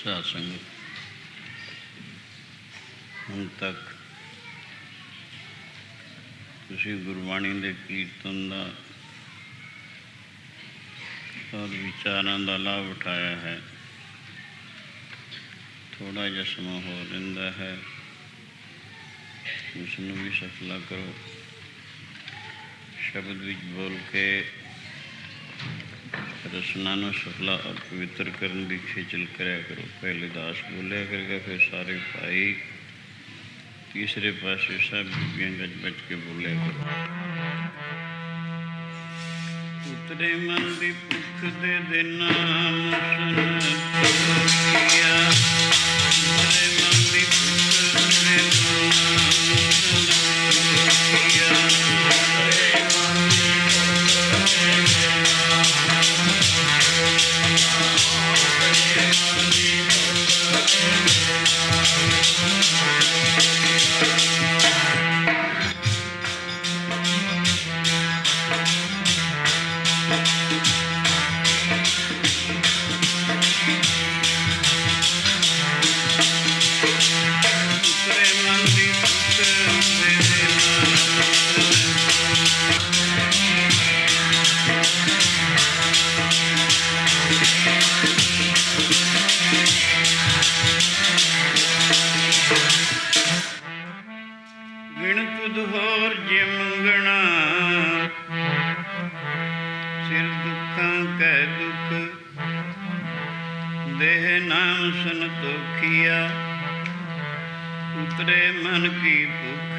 साध संगत ਹੁਣ तक ਤੁਸੀਂ ਗੁਰਬਾਣੀ ਦੇ ਕੀਰਤਨ ਦਾ ਔਰ ਵਿਚਾਰਾਂ ਦਾ ਲਾਭ ਉਠਾਇਆ ਹੈ। ਥੋੜ੍ਹਾ ਜਿਹਾ ਸਮਾਂ ਹੋ ਰਹਿੰਦਾ ਹੈ, ਉਸ ਨੂੰ ਵੀ ਸਫਲਾ ਕਰੋ। ਸ਼ਬਦ ਵਿੱਚ ਬੋਲ ਕੇ ਰਸਨਾ ਨੂੰ ਸਫਲਾ ਔਰ ਪਵਿੱਤਰ ਕਰਨ ਦੀ ਖੇਚਲ ਕਰਿਆ ਕਰੋ। ਪਹਿਲੇ ਦਾਸ ਬੋਲਿਆ ਕਰੇਗਾ, ਫਿਰ ਸਾਰੇ ਭਾਈ, तीसरे पासे सब बीबियाँ गज बज के बोले करो। उतरे मन दी भुख दे नाम किया, उतरे मन दी भुख दे नाम किया, उतरे मन दी उतरे मन की भुख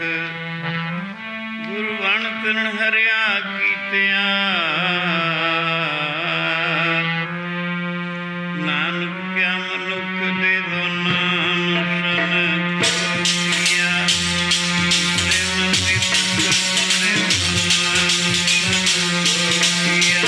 गुरबाण तिन हरिया कीतिया, नानक क्या मनुख दे दो नाम सन किया। उतरे मन की भुख दे दो नाम सन किया,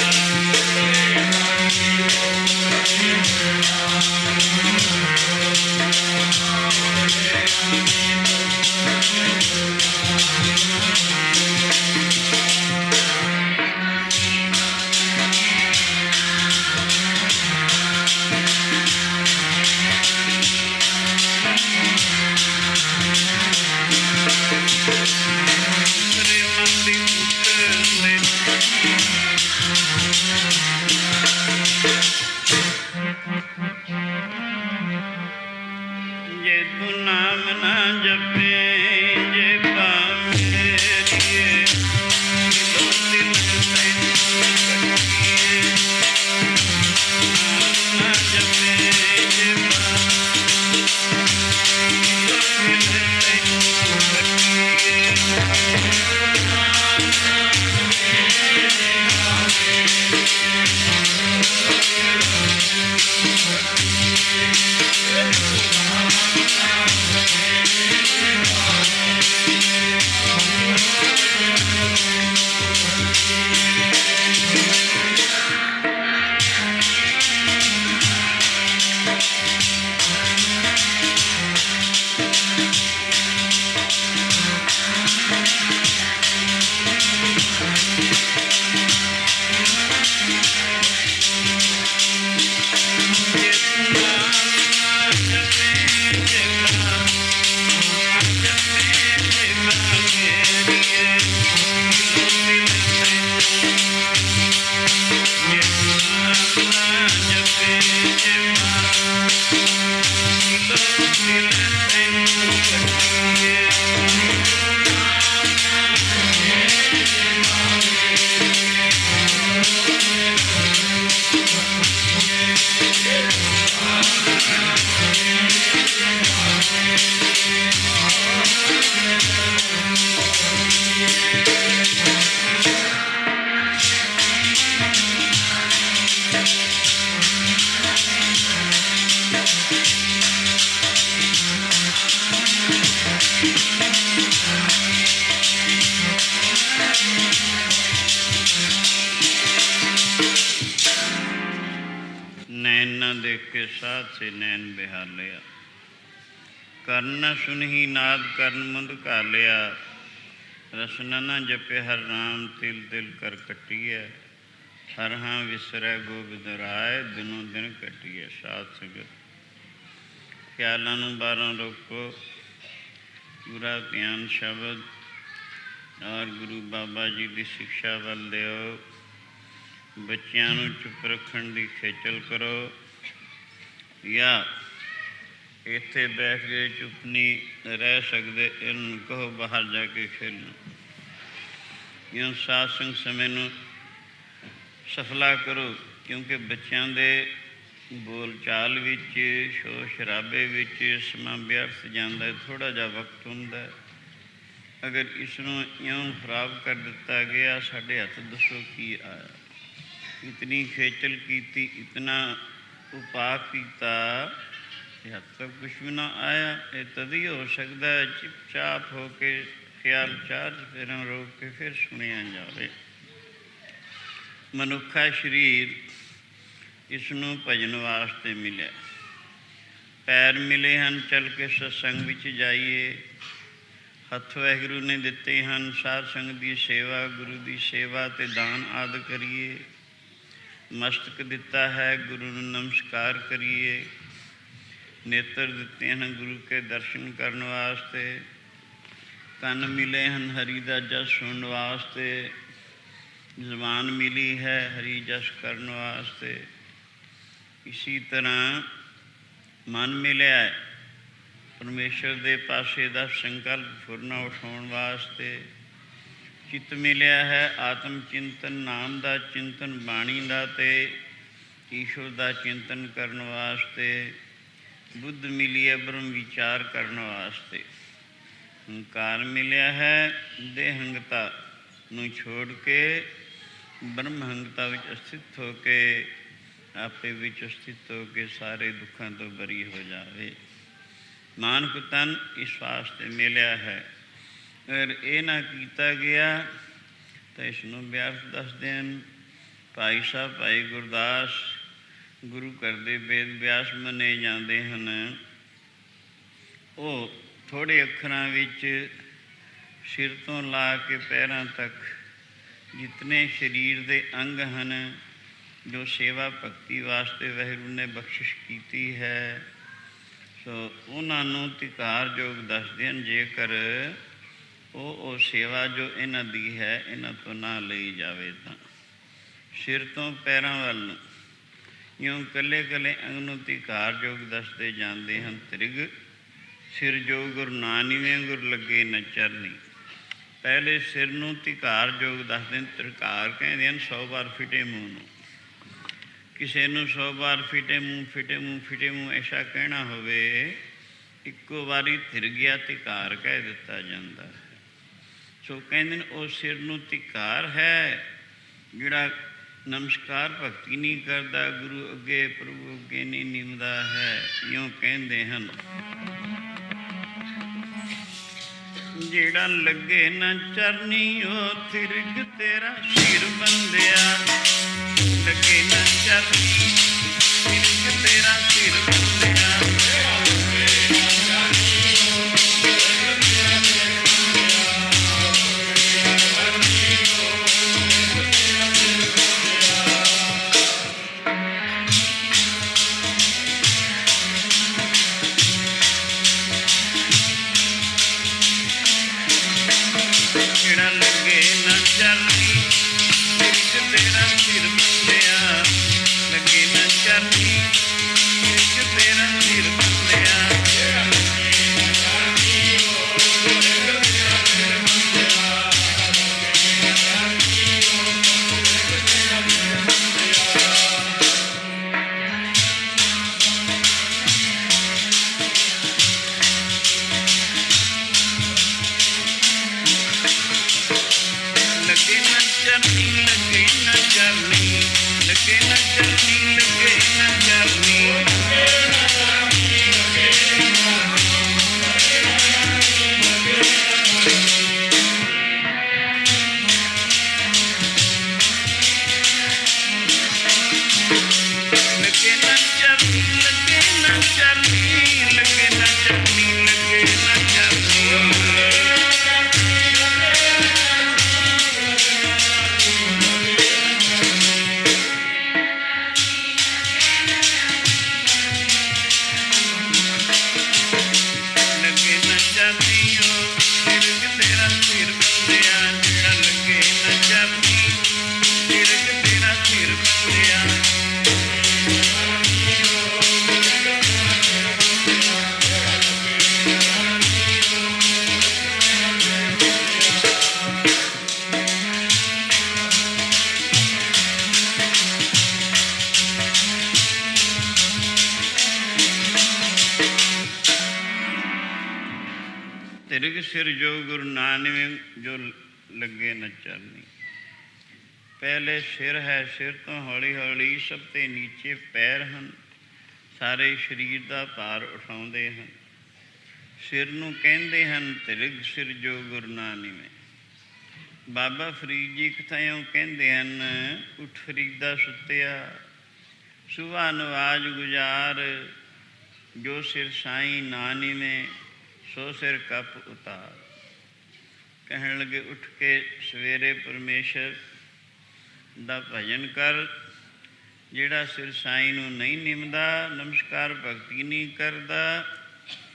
के साथ से नैन बिहा लिया, कर्ण न सुनही नाद कर्ण मुंद का लिया। रसना न जपे हर राम तिल तिल कर कटिए, हर हाँ विसरै गोबिंद राय दिनों दिन कटिए। साध संगत ਖਿਆਲਾਂ ਨੂੰ ਬਾਹਰੋਂ ਰੋਕੋ, ਪੂਰਾ ਧਿਆਨ ਸ਼ਬਦ ਔਰ ਗੁਰੂ ਬਾਬਾ ਜੀ ਦੀ ਸਿੱਖਿਆ ਵੱਲ ਦਿਓ। ਬੱਚਿਆਂ ਨੂੰ ਚੁੱਪ ਰੱਖਣ ਦੀ ਖੇਚਲ ਕਰੋ, ਜਾਂ ਇੱਥੇ ਬੈਠ ਕੇ ਚੁੱਪ ਨਹੀਂ ਰਹਿ ਸਕਦੇ, ਇਹਨੂੰ ਕਹੋ ਬਾਹਰ ਜਾ ਕੇ ਖੇਲੋ। ਜਾਂ ਸਾਧ ਸੰਗ ਸਮੇਂ ਨੂੰ ਸਫਲਾ ਕਰੋ, ਕਿਉਂਕਿ ਬੱਚਿਆਂ ਦੇ ਬੋਲ ਚਾਲ ਵਿੱਚ, ਸ਼ੋਰ ਸ਼ਰਾਬੇ ਵਿੱਚ ਸਮਾਂ ਵਿਅਰਥ ਜਾਂਦਾ, ਥੋੜ੍ਹਾ ਜਿਹਾ ਵਕਤ ਹੁੰਦਾ। ਅਗਰ ਇਸ ਨੂੰ ਇਉਂ ਖਰਾਬ ਕਰ ਦਿੱਤਾ ਗਿਆ, ਸਾਡੇ ਹੱਥ ਦੱਸੋ ਕੀ ਆਇਆ। ਇਤਨੀ ਖੇਚਲ ਕੀਤੀ, ਇਤਨਾ ਉਪਾਅ ਕੀਤਾ, ਹੱਦ ਤੱਕ ਕੁਛ ਵੀ ਨਾ ਆਇਆ। ਇਹ ਤਦ ਹੀ ਹੋ ਸਕਦਾ ਚੁੱਪ ਚਾਪ ਹੋ ਕੇ ਖਿਆਲ ਚਾਰ ਫੇਰਾਂ ਰੋਕ ਕੇ ਫਿਰ ਸੁਣਿਆ ਜਾਵੇ। ਮਨੁੱਖਾ ਸਰੀਰ ਇਸ ਨੂੰ ਭਜਨ ਵਾਸਤੇ ਮਿਲਿਆ। ਪੈਰ ਮਿਲੇ ਹਨ ਚੱਲ ਕੇ ਸਤਸੰਗ ਵਿੱਚ ਜਾਈਏ, ਹੱਥ ਵਾਹਿਗੁਰੂ ਨੇ ਦਿੱਤੇ ਹਨ ਸਾਧ ਸੰਗਤ ਦੀ ਸੇਵਾ, ਗੁਰੂ ਦੀ ਸੇਵਾ ਅਤੇ ਦਾਨ ਆਦਿ ਕਰੀਏ। ਮਸਤਕ ਦਿੱਤਾ ਹੈ, ਗੁਰੂ ਨੂੰ ਨਮਸਕਾਰ ਕਰੀਏ। ਨੇਤਰ ਦਿੱਤੇ ਹਨ ਗੁਰੂ ਕੇ ਦਰਸ਼ਨ ਕਰਨ ਵਾਸਤੇ। ਕੰਨ ਮਿਲੇ ਹਨ ਹਰੀ ਦਾ ਜਸ ਸੁਣਨ ਵਾਸਤੇ। ਜ਼ੁਬਾਨ ਮਿਲੀ ਹੈ ਹਰੀ ਜਸ ਕਰਨ ਵਾਸਤੇ। ਇਸੀ ਤਰ੍ਹਾਂ ਮਨ ਮਿਲਿਆ ਹੈ ਪਰਮੇਸ਼ਰ ਦੇ ਪਾਸੇ ਦਾ ਸੰਕਲਪ ਫੁਰਨਾ ਉਠਾਉਣ ਵਾਸਤੇ। ਚਿੱਤ ਮਿਲਿਆ ਹੈ ਆਤਮ ਚਿੰਤਨ, ਨਾਮ ਦਾ ਚਿੰਤਨ, ਬਾਣੀ ਦਾ ਅਤੇ ਈਸ਼ਵਰ ਦਾ ਚਿੰਤਨ ਕਰਨ ਵਾਸਤੇ। ਬੁੱਧ ਮਿਲੀ ਹੈ ਬ੍ਰਹਮ ਵਿਚਾਰ ਕਰਨ ਵਾਸਤੇ। ਹੰਕਾਰ ਮਿਲਿਆ ਹੈ ਦੇਹੰਗਤਾ ਨੂੰ ਛੋੜ ਕੇ ਬ੍ਰਹਮਹੰਗਤਾ ਵਿੱਚ ਸਥਿਤ ਹੋ ਕੇ, ਆਪੇ ਵਿੱਚ ਸਥਿਤ ਹੋ ਕੇ ਸਾਰੇ ਦੁੱਖਾਂ ਤੋਂ ਬਰੀ ਹੋ ਜਾਵੇ। ਮਾਨਕ ਤਨ ਇਸ ਵਾਸਤੇ ਮਿਲਿਆ ਹੈ। ਅਗਰ ਇਹ ਨਾ ਕੀਤਾ ਗਿਆ ਤਾਂ ਇਸ ਨੂੰ ਵਿਅਰਥ ਦੱਸਦੇ ਹਨ। ਭਾਈ ਸਾਹਿਬ ਭਾਈ ਗੁਰਦਾਸ ਗੁਰੂ ਘਰ ਦੇ ਵੇਦ ਵਿਆਸ ਮੰਨੇ ਜਾਂਦੇ ਹਨ। ਉਹ ਥੋੜ੍ਹੇ ਅੱਖਰਾਂ ਵਿੱਚ ਸਿਰ ਤੋਂ ਲਾ ਕੇ ਪੈਰਾਂ ਤੱਕ ਜਿਤਨੇ ਸਰੀਰ ਦੇ ਅੰਗ ਹਨ, ਜੋ ਸੇਵਾ ਭਗਤੀ ਵਾਸਤੇ ਵਾਹਿਗੁਰੂ ਨੇ ਬਖਸ਼ਿਸ਼ ਕੀਤੀ ਹੈ, ਸੋ ਉਹਨਾਂ ਨੂੰ ਧਿਕਾਰਯੋਗ ਦੱਸਦੇ ਹਨ। ਜੇਕਰ ਉਹ ਸੇਵਾ ਜੋ ਇਹਨਾਂ ਦੀ ਹੈ ਇਹਨਾਂ ਤੋਂ ਨਾ ਲਈ ਜਾਵੇ ਤਾਂ ਸਿਰ ਤੋਂ ਪੈਰਾਂ ਵੱਲ ਨੂੰ ਇਉਂ ਇਕੱਲੇ ਇਕੱਲੇ ਅੰਗ ਨੂੰ ਧਿਕਾਰਯੋਗ ਦੱਸਦੇ ਜਾਂਦੇ ਹਨ। ਤ੍ਰਿਗ ਸਿਰ ਜੋ ਗੁਰੂ ਨਾਨਵੇਂ ਗੁਰ ਲੱਗੇ ਨ ਚਰਨੀ। ਪਹਿਲੇ ਸਿਰ ਨੂੰ ਧਿਕਾਰਯੋਗ ਦੱਸਦੇ ਹਨ। ਧਿਕਾਰ ਕਹਿੰਦੇ ਹਨ 100 ਵਾਰ ਫਿਟੇ ਮੂੰਹ ਨੂੰ। ਕਿਸੇ ਨੂੰ 100 ਵਾਰ ਫਿਟੇ ਮੂੰਹ ਫਿਟੇ ਮੂੰਹ ਫਿਟੇ ਮੂੰਹ ਐਸਾ ਕਹਿਣਾ ਹੋਵੇ, ਇੱਕੋ ਵਾਰੀ ਧਿਰ ਗਿਆ ਧਿਕਾਰ ਕਹਿ ਦਿੱਤਾ ਜਾਂਦਾ ਹੈ। ਸੋ ਕਹਿੰਦੇ ਨੇ ਉਹ ਸਿਰ ਨੂੰ ਧਿਕਾਰ ਹੈ ਜਿਹੜਾ ਨਮਸਕਾਰ ਭਗਤੀ ਨਹੀਂ ਕਰਦਾ, ਗੁਰੂ ਅੱਗੇ ਪ੍ਰਭੂ ਅੱਗੇ ਨਹੀਂ ਨਿਮਦਾ ਹੈ। ਇਉਂ ਕਹਿੰਦੇ ਹਨ। ਜਿਹੜਾ ਲੱਗੇ ਨਾ ਚਰਨੀ ਉਹ ਥਿਰਕ ਤੇਰਾ ਸਿਰ ਬੰਦਿਆ। ਲੱਗੇ ਨਾ ਚਰਨੀ ਥਿਰਕ ਤੇਰਾ ਸਿਰ ਬੰਦਿਆ। ਤਿਰਗ ਸਿਰ ਜੋ ਗੁਰੂ ਨਾਨਵੇਂ ਜੋ ਲੱਗੇ ਨ ਚਰਨੀ। ਪਹਿਲੇ ਸਿਰ ਹੈ, ਸਿਰ ਤੋਂ ਹੌਲੀ ਹੌਲੀ ਸਭ ਤੋਂ ਨੀਚੇ ਪੈਰ ਹਨ, ਸਾਰੇ ਸਰੀਰ ਦਾ ਭਾਰ ਉਠਾਉਂਦੇ ਹਨ। ਸਿਰ ਨੂੰ ਕਹਿੰਦੇ ਹਨ ਤਿਰਗ ਸਿਰ ਜੋ ਗੁਰੂ ਨਾਨਵੇਂ। ਬਾਬਾ ਫਰੀਦ ਜੀ ਕਿਥਾਇਓਂ ਕਹਿੰਦੇ ਹਨ, ਉੱਠ ਫਰੀਦਾ ਸੁੱਤਿਆ ਸੁਬਾ ਨਵਾਜ ਗੁਜ਼ਾਰ, ਜੋ ਸਿਰ ਸਾਈਂ ਨਾ ਨਿਵੇਂ ਸੋ ਸਿਰ ਕੱਪ ਉਤਾਰ। ਕਹਿਣ ਲੱਗੇ ਉੱਠ ਕੇ ਸਵੇਰੇ ਪਰਮੇਸ਼ਰ ਦਾ ਭਜਨ ਕਰ। ਜਿਹੜਾ ਸਿਰ ਸਾਈਂ ਨੂੰ ਨਹੀਂ ਨਿਮਦਾ, ਨਮਸਕਾਰ ਭਗਤੀ ਨਹੀਂ ਕਰਦਾ,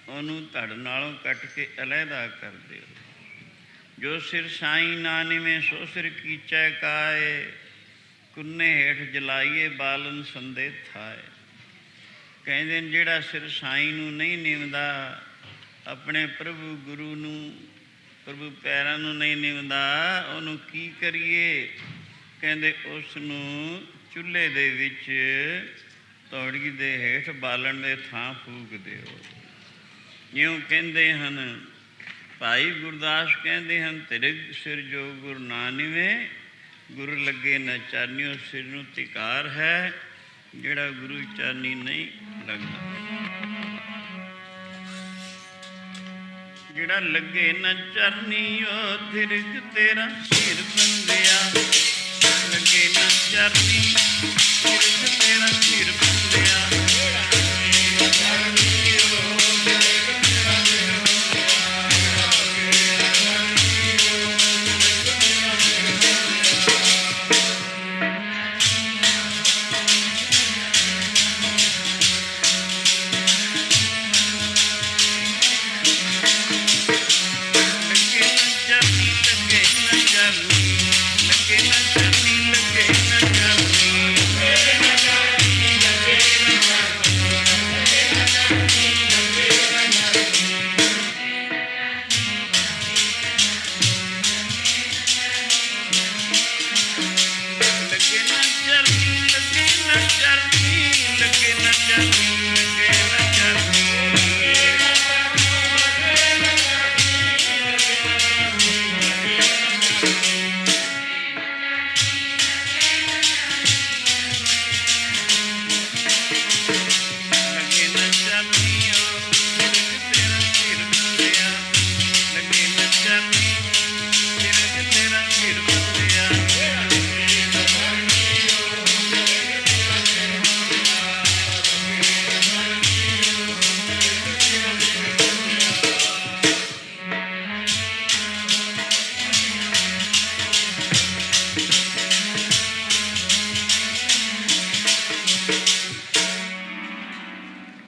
ਉਹਨੂੰ ਧੜ ਨਾਲੋਂ ਕੱਟ ਕੇ ਅਲੱਗਾ ਕਰ ਦਿਓ। ਜੋ ਸਿਰ ਸਾਈਂ ਨਾ ਨਿਵੇਂ ਸੋ ਸਿਰ ਕੀਚੈ ਕਾਏ, ਕੁੰਨੇ ਹੇਠ ਜਲਾਈਏ ਬਾਲਨ ਸੰਦੇ ਥਾਏ। ਕਹਿੰਦੇ ਨੇ ਜਿਹੜਾ ਸਿਰ ਸਾਈਂ ਨੂੰ ਨਹੀਂ ਨਿਮਦਾ, ਆਪਣੇ ਪ੍ਰਭੂ ਗੁਰੂ ਨੂੰ, ਪ੍ਰਭੂ ਪੈਰਾਂ ਨੂੰ ਨਹੀਂ ਨਿਮਦਾ, ਉਹਨੂੰ ਕੀ ਕਰੀਏ? ਕਹਿੰਦੇ ਉਸ ਨੂੰ ਚੁੱਲ੍ਹੇ ਦੇ ਵਿੱਚ ਤੌੜੀ ਦੇ ਹੇਠ ਬਾਲਣ ਦੇ ਥਾਂ ਫੂਕ ਦਿਓ। ਜਿਉਂ ਕਹਿੰਦੇ ਹਨ ਭਾਈ ਗੁਰਦਾਸ ਕਹਿੰਦੇ ਹਨ, ਤਿਰਗ ਸਿਰ ਜੋ ਗੁਰੂ ਨਾਨਵੇਂ, ਗੁਰੂ ਲੱਗੇ ਨ ਚਾਨਿਓ। ਸਿਰ ਨੂੰ ਧਿਕਾਰ ਹੈ ਜਿਹੜਾ ਗੁਰੂ ਚਾਨੀ ਨਹੀਂ ਲੱਗਦਾ। ਜਿਹੜਾ ਲੱਗੇ ਨ ਚਰਨੀ ਉਹ ਤਿਰਗ ਤੇਰਾ ਸਿਰ ਬੰਦਿਆ। ਲੱਗੇ ਨ ਚਰਨੀ ਤਿਰਗ ਤੇਰਾ ਸਿਰ ਬੰਦਿਆ।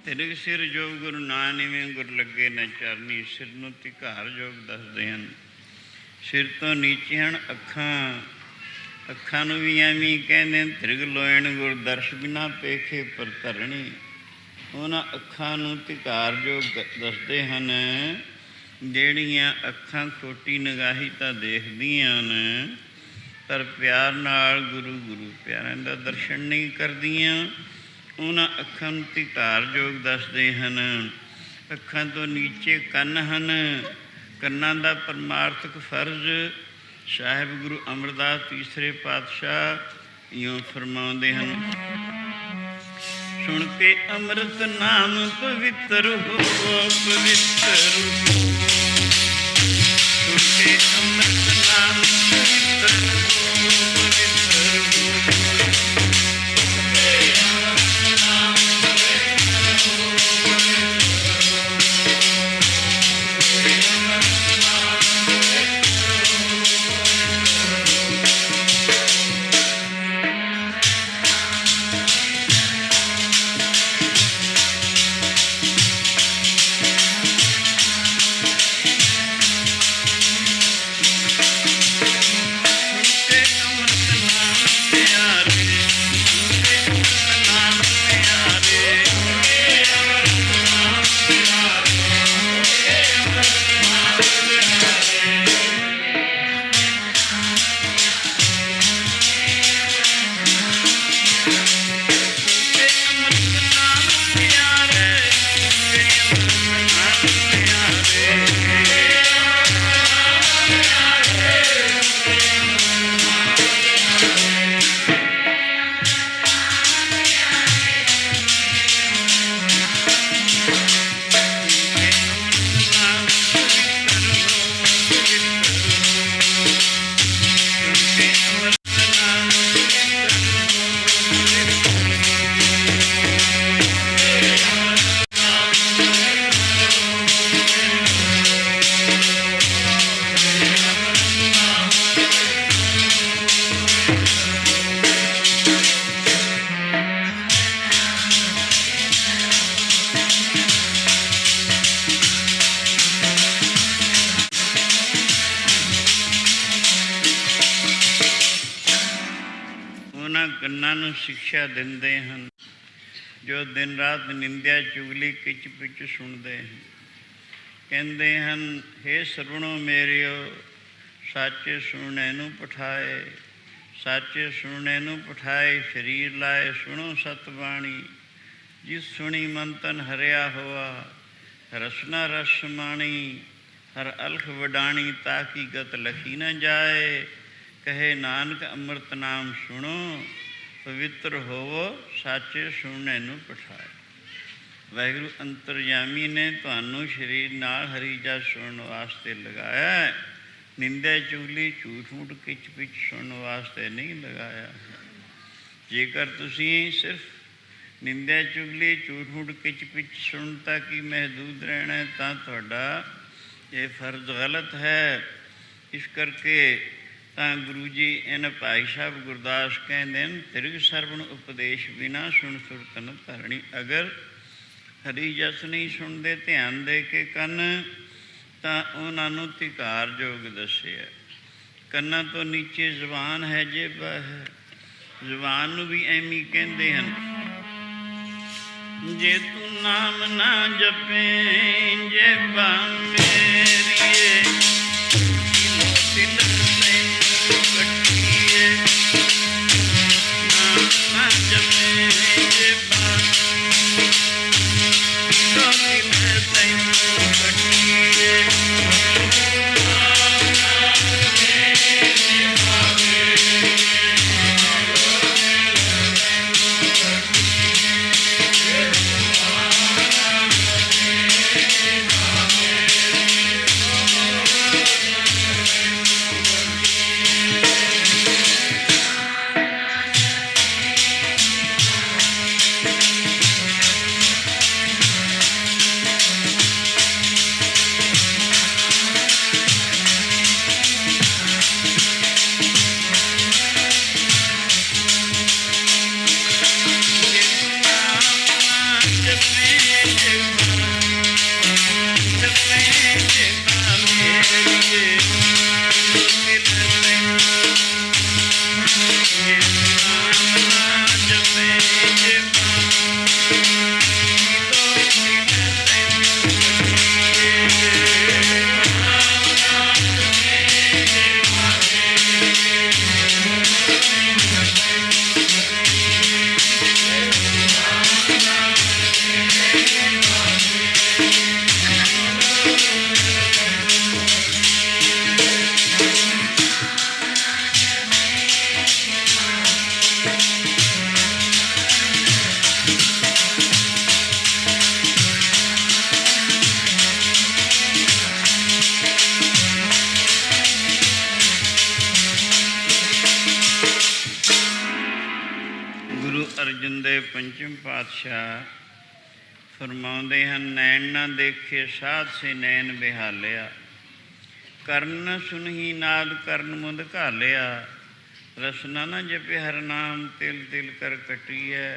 ਤਿਰਗ ਸਿਰ ਜੋ ਗੁਰੂ ਨਾਨਵੇਂ, ਗੁਰ ਲੱਗੇ ਨ ਚਰਨੀ। ਸਿਰ ਨੂੰ ਧਿਕਾਰ ਯੋਗ ਦੱਸਦੇ ਹਨ। ਸਿਰ ਤੋਂ ਨੀਚੇ ਹਨ ਅੱਖਾਂ। ਅੱਖਾਂ ਨੂੰ ਵੀ ਐਵੇਂ ਕਹਿੰਦੇ ਨੇ ਤਿਰਗ ਲੋਇਣ ਗੁਰ ਦਰਸ਼ ਬਿਨਾ ਪੇਖੇ ਪਰ ਧਰਣੀ। ਉਹਨਾਂ ਅੱਖਾਂ ਨੂੰ ਧਿਕਾਰ ਯੋਗ ਦੱਸਦੇ ਹਨ ਜਿਹੜੀਆਂ ਅੱਖਾਂ ਖੋਟੀ ਨਿਗਾਹੀ ਤਾਂ ਦੇਖਦੀਆਂ ਨੇ, ਪਰ ਪਿਆਰ ਨਾਲ ਗੁਰੂ ਗੁਰੂ ਪਿਆਰਿਆਂ ਦਾ ਦਰਸ਼ਨ ਨਹੀਂ ਕਰਦੀਆਂ। ਉਹਨਾਂ ਅੱਖਾਂ ਨੂੰ ਧਿਕਾਰ ਯੋਗ ਦੱਸਦੇ ਹਨ। ਅੱਖਾਂ ਤੋਂ ਨੀਚੇ ਕੰਨ ਹਨ। ਕੰਨਾਂ ਦਾ ਪਰਮਾਰਥਕ ਫਰਜ਼ ਸਾਹਿਬ ਗੁਰੂ ਅਮਰਦਾਸ ਤੀਸਰੇ ਪਾਤਸ਼ਾਹ ਇਉਂ ਫਰਮਾਉਂਦੇ ਹਨ, ਸੁਣ ਕੇ ਅੰਮ੍ਰਿਤ ਨਾਮ ਪਵਿੱਤਰ ਹੋ ਪਵਿੱਤਰ ਹੋ। ਸੁਣ ਕੇ ਅੰਮ੍ਰਿਤ ਨਾਮ ਪਵਿੱਤਰ ਹੋ ਪਵਿੱਤਰ ਹੋ। ਜਵਾਨਾਂ ਨੂੰ ਸਿੱਖਿਆ ਦਿੰਦੇ ਹਨ ਜੋ ਦਿਨ ਰਾਤ ਨਿੰਦਿਆ ਚੁਗਲੀ ਕਿਚ ਪਿਚ ਸੁਣਦੇ ਹਨ। ਕਹਿੰਦੇ ਹਨ, ਹੇ ਸਰਵਣੋ ਮੇਰਿਓ, ਸਾਚੇ ਸੁਣਨੇ ਨੂੰ ਪਠਾਏ, ਸਾਚੇ ਸੁਣਨੇ ਨੂੰ ਪਠਾਏ, ਸਰੀਰ ਲਾਏ ਸੁਣੋ ਸਤ ਬਾਣੀ। ਜਿਸ ਸੁਣੀ ਮਨ ਤਨ ਹਰਿਆ ਹੋਆ, ਰਸਨਾ ਰਸ ਮਾਣੀ। ਹਰ ਅਲਖ ਵਡਾਣੀ, ਤਾਂ ਕੀ ਗਤ ਲਖੀ ਨ ਜਾਏ। ਕਹੇ ਨਾਨਕ ਅੰਮ੍ਰਿਤ ਨਾਮ ਸੁਣੋ, ਪਵਿੱਤਰ ਹੋਵੋ ਸਾਚੇ ਸੁਣਨੇ ਨੂੰ ਪਠਾਏ। ਵਾਹਿਗੁਰੂ ਅੰਤਰਜਾਮੀ ਨੇ ਤੁਹਾਨੂੰ ਸਰੀਰ ਨਾਲ ਹਰੀ ਜਸ ਸੁਣਨ ਵਾਸਤੇ ਲਗਾਇਆ, ਨਿੰਦਿਆ ਚੁਗਲੀ ਝੂਠ ਮੂਠ ਕਿਚ ਪਿਚ ਸੁਣਨ ਵਾਸਤੇ ਨਹੀਂ ਲਗਾਇਆ। ਜੇਕਰ ਤੁਸੀਂ ਸਿਰਫ ਨਿੰਦਿਆ ਚੁਗਲੀ ਝੂਠ ਮੂਠ ਕਿਚ ਪਿਚ ਸੁਣਤਾ ਕਿ ਮਹਿਦੂਦ ਰਹਿਣਾ, ਤਾਂ ਤੁਹਾਡਾ ਇਹ ਫਰਜ਼ ਗਲਤ ਹੈ। ਇਸ ਕਰਕੇ ਤਾਂ ਗੁਰੂ ਜੀ ਇਹਨਾਂ ਭਾਈ ਸਾਹਿਬ ਗੁਰਦਾਸ ਕਹਿੰਦੇ ਨੇ, ਤਿਰਗ ਸਰਵਣ ਉਪਦੇਸ਼ ਬਿਨਾ ਸੁਣ ਸੁਰਤ ਨ ਧਰਣੀ। ਅਗਰ ਹਰੀ ਜਸ ਨਹੀਂ ਸੁਣਦੇ ਧਿਆਨ ਦੇ ਕੇ ਕੰਨ, ਤਾਂ ਉਹਨਾਂ ਨੂੰ ਧਿਕਾਰਯੋਗ ਦੱਸਿਆ। ਕੰਨਾਂ ਤੋਂ ਨੀਚੇ ਜ਼ੁਬਾਨ ਹੈ, ਜੇਬਾ ਹੈ। ਜ਼ੁਬਾਨ ਨੂੰ ਵੀ ਐਵੇਂ ਕਹਿੰਦੇ ਹਨ, ਜੇ ਤੂੰ ਨਾਮ ਨਾ ਜਪੇ ਜੇਬਾ ਮੇਰੀਏ, ਦਿਲ ਤੈਨੂੰ ਕੱਟੀਏ। ਨਾਮ ਨਾ ਜਪੇ ਜੇਬਾ ਦਿਲ ਤੈਨੂੰ ਕੱਟੀਏ। ਅਰਜਨ ਦੇਵ ਪੰਚਮ ਪਾਤਸ਼ਾਹ ਫਰਮਾਉਂਦੇ ਹਨ, ਨੈਣ ਨਾ ਦੇਖੇ ਸਾਧ ਸੇ ਨੈਣ ਬਿਹਾਲਿਆ, ਕਰਨ ਸੁਨਹੀ ਨਾਦ ਕਰਨ ਮੁੰਦ ਘਾਲਿਆ। ਰਸਨਾ ਨਾ ਜਪੇ ਹਰ ਨਾਮ, ਤਿਲ ਤਿਲ ਕਰ ਕਟੀਐ।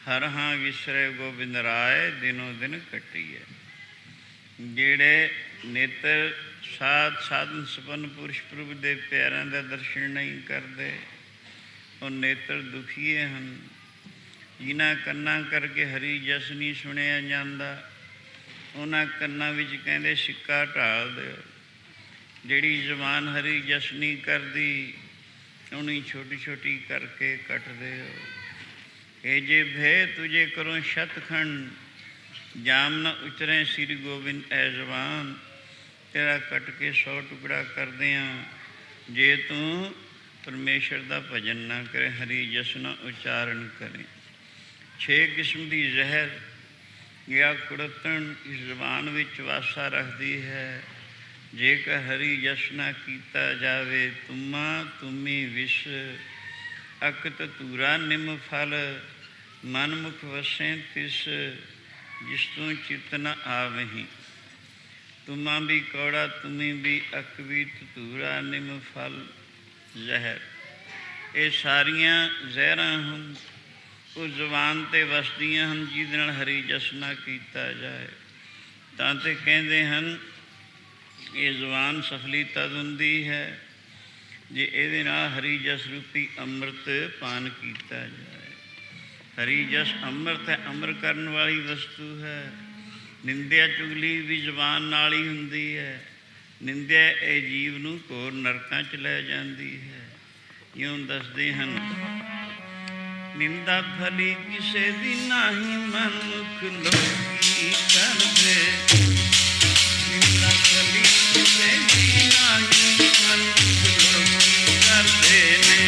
ਹਰ ਹਾਂ ਵਿਸਰੇ ਗੋਬਿੰਦ ਰਾਏ, ਦਿਨੋ ਦਿਨ ਕਟੀਐ। ਜਿਹੜੇ ਨੇਤਰ ਸਾਧਨ ਸੰਪੰਨ ਪੁਰਸ਼ ਪ੍ਰਭੂ ਦੇ ਪਿਆਰਿਆਂ ਦਾ ਦਰਸ਼ਨ ਨਹੀਂ ਕਰਦੇ, ਉਹ ਨੇਤਰ ਦੁਖੀਏ ਹਨ। ਜਿਨ੍ਹਾਂ ਕੰਨਾਂ ਕਰਕੇ ਹਰੀ ਜਸ ਨਹੀਂ ਸੁਣਿਆ ਜਾਂਦਾ, ਉਹਨਾਂ ਕੰਨਾਂ ਵਿੱਚ ਕਹਿੰਦੇ ਸਿੱਕਾ ਢਾਲ ਦਿਓ। ਜਿਹੜੀ ਜ਼ੁਬਾਨ ਹਰੀ ਜਸ ਨਹੀਂ ਕਰਦੀ, ਉਹਨੂੰ ਛੋਟੀ ਛੋਟੀ ਕਰਕੇ ਕੱਟ ਦਿਓ। ਇਹ ਜੇ ਭੇ ਤੁਝੇ ਕਰੋ ਸ਼ਤਖੰਡ, ਜਾਮ ਨਾ ਉਤਰੇ ਸ੍ਰੀ ਗੋਬਿੰਦ ਐ ਜ਼ੁਬਾਨ। ਤੇਰਾ ਕੱਟ ਕੇ 100 ਟੁਕੜਾ ਕਰਦੇ ਹਾਂ ਜੇ ਤੂੰ ਪਰਮੇਸ਼ਰ ਦਾ ਭਜਨ ਨਾ ਕਰੇ, ਹਰੀ ਜਸ ਨਾ ਉਚਾਰਨ ਕਰੇ। 6 ਕਿਸਮ ਦੀ ਜ਼ਹਿਰ ਜਾਂ ਕੁੜੱਤਣ ਇਸ ਜ਼ੁਬਾਨ ਵਿੱਚ ਵਾਸਾ ਰੱਖਦੀ ਹੈ। ਜੇਕਰ ਹਰੀ ਜਸ ਨਾ ਕੀਤਾ ਜਾਵੇ, ਤੁਮਾ ਤੁਮੀ ਵਿਸ਼ ਅਕਤ ਧੂਰਾ ਨਿਮ ਫਲ, ਮਨ ਮੁਖ ਵਸੈ ਤਿਸ ਜਿਸ ਤੋਂ ਚਿਤ ਨ ਆਵਹੀਂ। ਤੁਮਾ ਵੀ ਕੌੜਾ ਤੁਮੀ ਵੀ ਅਕ ਵੀ ਧੂਰਾ ਨਿਮ ਫਲ ਜ਼ਹਿਰ। ਇਹ ਸਾਰੀਆਂ ਜ਼ਹਿਰਾਂ ਹਨ, ਉਹ ਜ਼ੁਬਾਨ 'ਤੇ ਵਸਦੀਆਂ ਹਨ, ਜਿਹਦੇ ਨਾਲ ਹਰੀ ਜਸ ਨਾ ਕੀਤਾ ਜਾਏ। ਤਾਂ ਤੇ ਕਹਿੰਦੇ ਹਨ ਇਹ ਜ਼ੁਬਾਨ ਸਫਲੀ ਤਦ ਹੁੰਦੀ ਹੈ ਜੇ ਇਹਦੇ ਨਾਲ ਹਰੀ ਜਸ ਰੂਪੀ ਅੰਮ੍ਰਿਤ ਪਾਨ ਕੀਤਾ ਜਾਏ। ਹਰੀ ਜਸ ਅੰਮ੍ਰਿਤ ਹੈ, ਅਮਰ ਕਰਨ ਵਾਲੀ ਵਸਤੂ ਹੈ। ਨਿੰਦਿਆ ਚੁਗਲੀ ਵੀ ਜ਼ੁਬਾਨ ਨਾਲ ਹੀ ਹੁੰਦੀ ਹੈ। ਨਿੰਦਿਆ ਇਹ ਜੀਵ ਨੂੰ ਘੋਰ ਨਰਕਾਂ 'ਚ ਲੈ ਜਾਂਦੀ ਹੈ। ਇਉਂ ਦੱਸਦੇ ਹਨ, ਨਿੰਦਾ ਭਲੀ ਕਿਸੇ ਦੀ ਨਾਹੀਂ, ਮਨੁੱਖ ਲੋਕੀ ਕਰਦੇ। ਨਿੰਦਾ ਭਲੀ ਕਿਸੇ ਦੀ ਨਾਹੀਂ, ਮਨੁੱਖ ਲੋਕੀ ਕਰਦੇ ਨੇ।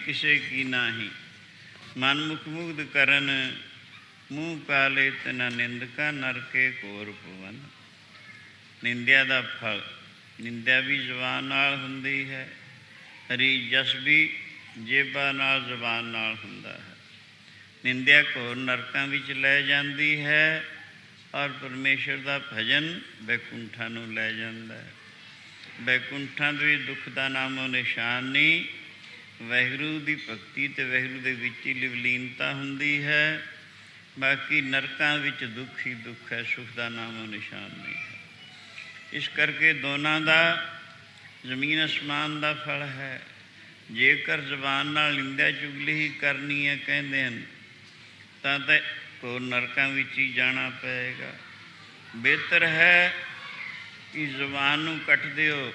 ਕਿਸੇ ਕੀ ਨਾਹੀਂ, ਮਨ ਮੁਖ ਮੁਗਧ ਕਰਨ, ਮੂੰਹ ਕਾਲੇ ਤਿਨਾ ਨਿੰਦਕਾ, ਨਰਕੇ ਘੋਰ ਭਵਨ। ਨਿੰਦਿਆ ਦਾ ਫਲ, ਨਿੰਦਿਆ ਵੀ ਜ਼ੁਬਾਨ ਨਾਲ ਹੁੰਦੀ ਹੈ। ਹਰੀ ਜਸ ਵੀ ਜੇਬਾਂ ਨਾਲ, ਜ਼ੁਬਾਨ ਨਾਲ ਹੁੰਦਾ ਹੈ। ਨਿੰਦਿਆ ਘੋਰ ਨਰਕਾਂ ਵਿੱਚ ਲੈ ਜਾਂਦੀ ਹੈ ਔਰ ਪਰਮੇਸ਼ਰ ਦਾ ਭਜਨ ਬੈਕੁੰਠਾਂ ਨੂੰ ਲੈ ਜਾਂਦਾ ਹੈ। ਬੈਕੁੰਠਾਂ ਦੇ ਦੁੱਖ ਦਾ ਨਾਮੋ ਨਿਸ਼ਾਨ ਨਹੀਂ। ਵਾਹਿਗੁਰੂ ਦੀ ਭਗਤੀ ਅਤੇ ਵਾਹਿਗੁਰੂ ਦੇ ਵਿੱਚ ਹੀ ਲਿਵਲੀਨਤਾ ਹੁੰਦੀ ਹੈ। ਬਾਕੀ ਨਰਕਾਂ ਵਿੱਚ ਦੁੱਖ ਹੀ ਦੁੱਖ ਹੈ, ਸੁਖ ਦਾ ਨਾਮੋ ਨਿਸ਼ਾਨ ਨਹੀਂ ਹੈ। ਇਸ ਕਰਕੇ ਦੋਨਾਂ ਦਾ ਜ਼ਮੀਨ ਅਸਮਾਨ ਦਾ ਫਲ ਹੈ। ਜੇਕਰ ਜ਼ੁਬਾਨ ਨਾਲ ਨਿੰਦਿਆ ਚੁਗਲੀ ਹੀ ਕਰਨੀ ਹੈ ਕਹਿੰਦੇ ਹਨ ਤਾਂ ਘੋਰ ਨਰਕਾਂ ਵਿੱਚ ਹੀ ਜਾਣਾ ਪਏਗਾ। ਬਿਹਤਰ ਹੈ ਕਿ ਜ਼ੁਬਾਨ ਨੂੰ ਕੱਟ ਦਿਓ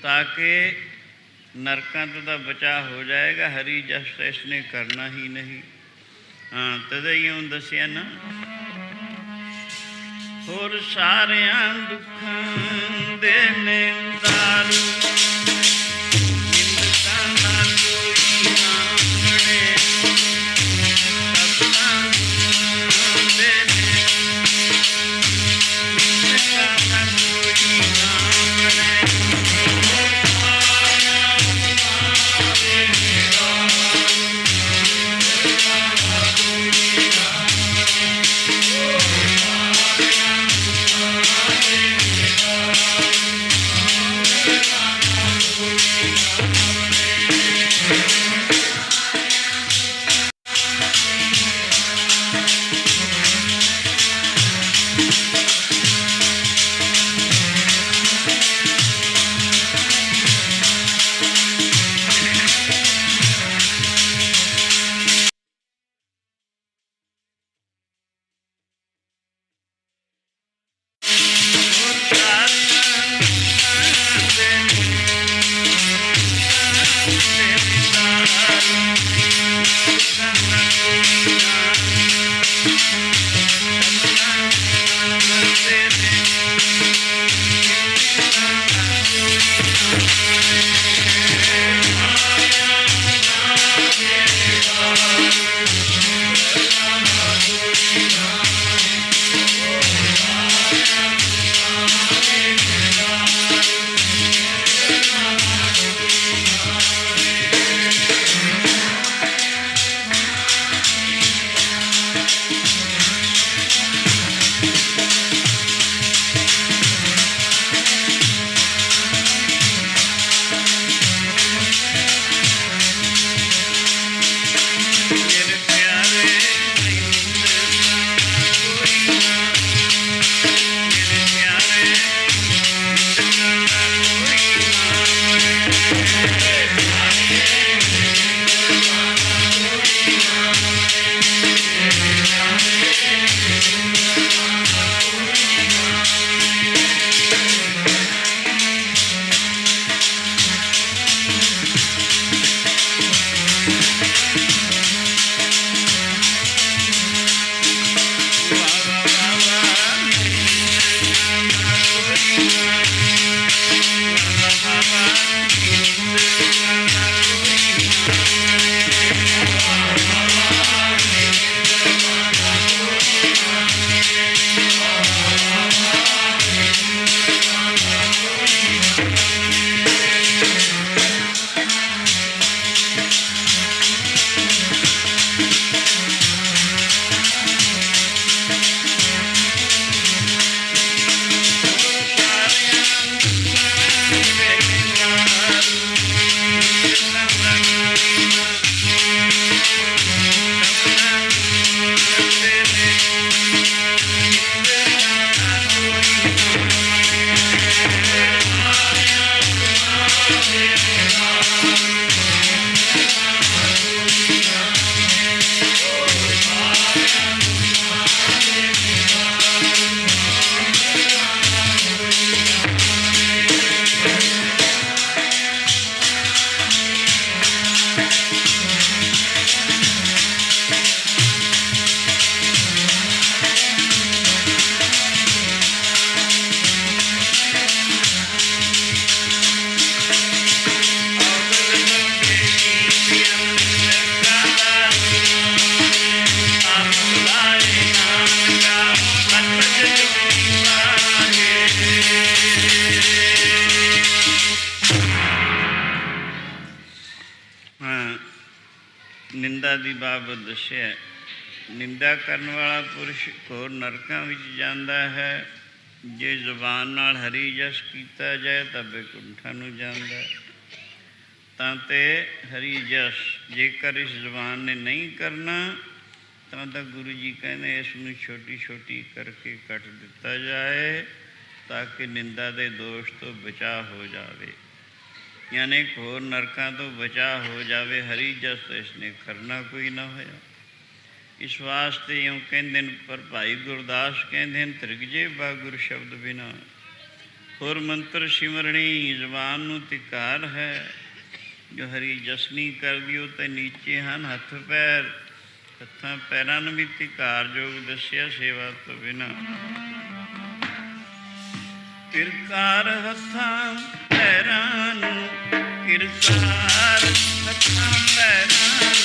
ਤਾਂ ਕਿ ਨਰਕਾਂ ਤੋਂ ਤਾਂ ਬਚਾਅ ਹੋ ਜਾਏਗਾ। ਹਰੀ ਜਸ ਤਾਂ ਇਸਨੇ ਕਰਨਾ ਹੀ ਨਹੀਂ। ਹਾਂ, ਤਦੇ ਇਉਂ ਦੱਸਿਆ ਨਾ, ਹੋਰ ਸਾਰਿਆਂ ਦੁੱਖਾਂ ਦੇ ਨਿੰਦਾਰੂ, ਨਿੰਦਕਾਂ ਦਾ ਕੋਈ ਨਾ ਬਣੇ। ਸਤਿਨਾਮ ਦੇ ਨਿੰਦਕਾਂ ਦਾ ਕੋਈ ਨਾ ਬਣੇ। ਨਿੰਦਾ ਦੀ ਬਾਬਤ ਦੱਸਿਆ। ਨਿੰਦਾ ਕਰਨ ਵਾਲਾ ਪੁਰਸ਼ ਘੋਰ ਨਰਕਾਂ ਵਿੱਚ ਜਾਂਦਾ ਹੈ। ਜੇ ਜ਼ੁਬਾਨ ਨਾਲ ਹਰੀ ਜਸ ਕੀਤਾ ਜਾਏ ਤਾਂ ਬੈਕੁੰਠਾਂ ਨੂੰ ਜਾਂਦਾ। ਤਾਂ ਤੇ ਹਰੀ ਜਸ ਜੇਕਰ ਇਸ ਜ਼ੁਬਾਨ ਨੇ ਨਹੀਂ ਕਰਨਾ ਤਾਂ ਗੁਰੂ ਜੀ ਕਹਿੰਦੇ ਇਸ ਨੂੰ ਛੋਟੀ ਛੋਟੀ ਕਰਕੇ ਕੱਟ ਦਿੱਤਾ ਜਾਏ ਤਾਂ ਕਿ ਨਿੰਦਾ ਦੇ ਦੋਸ਼ ਤੋਂ ਬਚਾਅ ਹੋ ਜਾਵੇ, ਯਾਨੀ ਘੋਰ ਨਰਕਾਂ ਤੋਂ ਬਚਾਅ ਹੋ ਜਾਵੇ। ਹਰੀ ਜਸ ਇਸ ਨੇ ਕਰਨਾ ਕੋਈ ਨਾ ਹੋਇਆ। ਇਸ ਵਾਸਤੇ ਇਉਂ ਕਹਿੰਦੇ ਨੇ, ਪਰ ਭਾਈ ਗੁਰਦਾਸ ਕਹਿੰਦੇ ਨੇ ਤ੍ਰਿਗਜੇ ਬਾ ਗੁਰ ਸ਼ਬਦ ਬਿਨਾ। ਹੋਰ ਮੰਤਰ ਸਿਮਰਣੀ ਜ਼ੁਬਾਨ ਨੂੰ ਧਿਕਾਰ ਹੈ। ਜੋ ਹਰੀ ਜਸ ਨਹੀਂ ਕਰਦੀ ਉਹ ਤਾਂ ਨੀਚੇ ਹਨ ਹੱਥ ਪੈਰ। ਹੱਥਾਂ ਪੈਰਾਂ ਨੂੰ ਵੀ ਧਿਕਾਰਯੋਗ ਦੱਸਿਆ ਸੇਵਾ ਤੋਂ ਬਿਨਾਂ। ਕਿਰਕਾਰ ਹੱਥਾਂ ਪੈਰਾਂ ਨੂੰ, ਕਿਰਕਾਰ ਹੱਥਾਂ ਪੈਰਾਂ ਨੂੰ,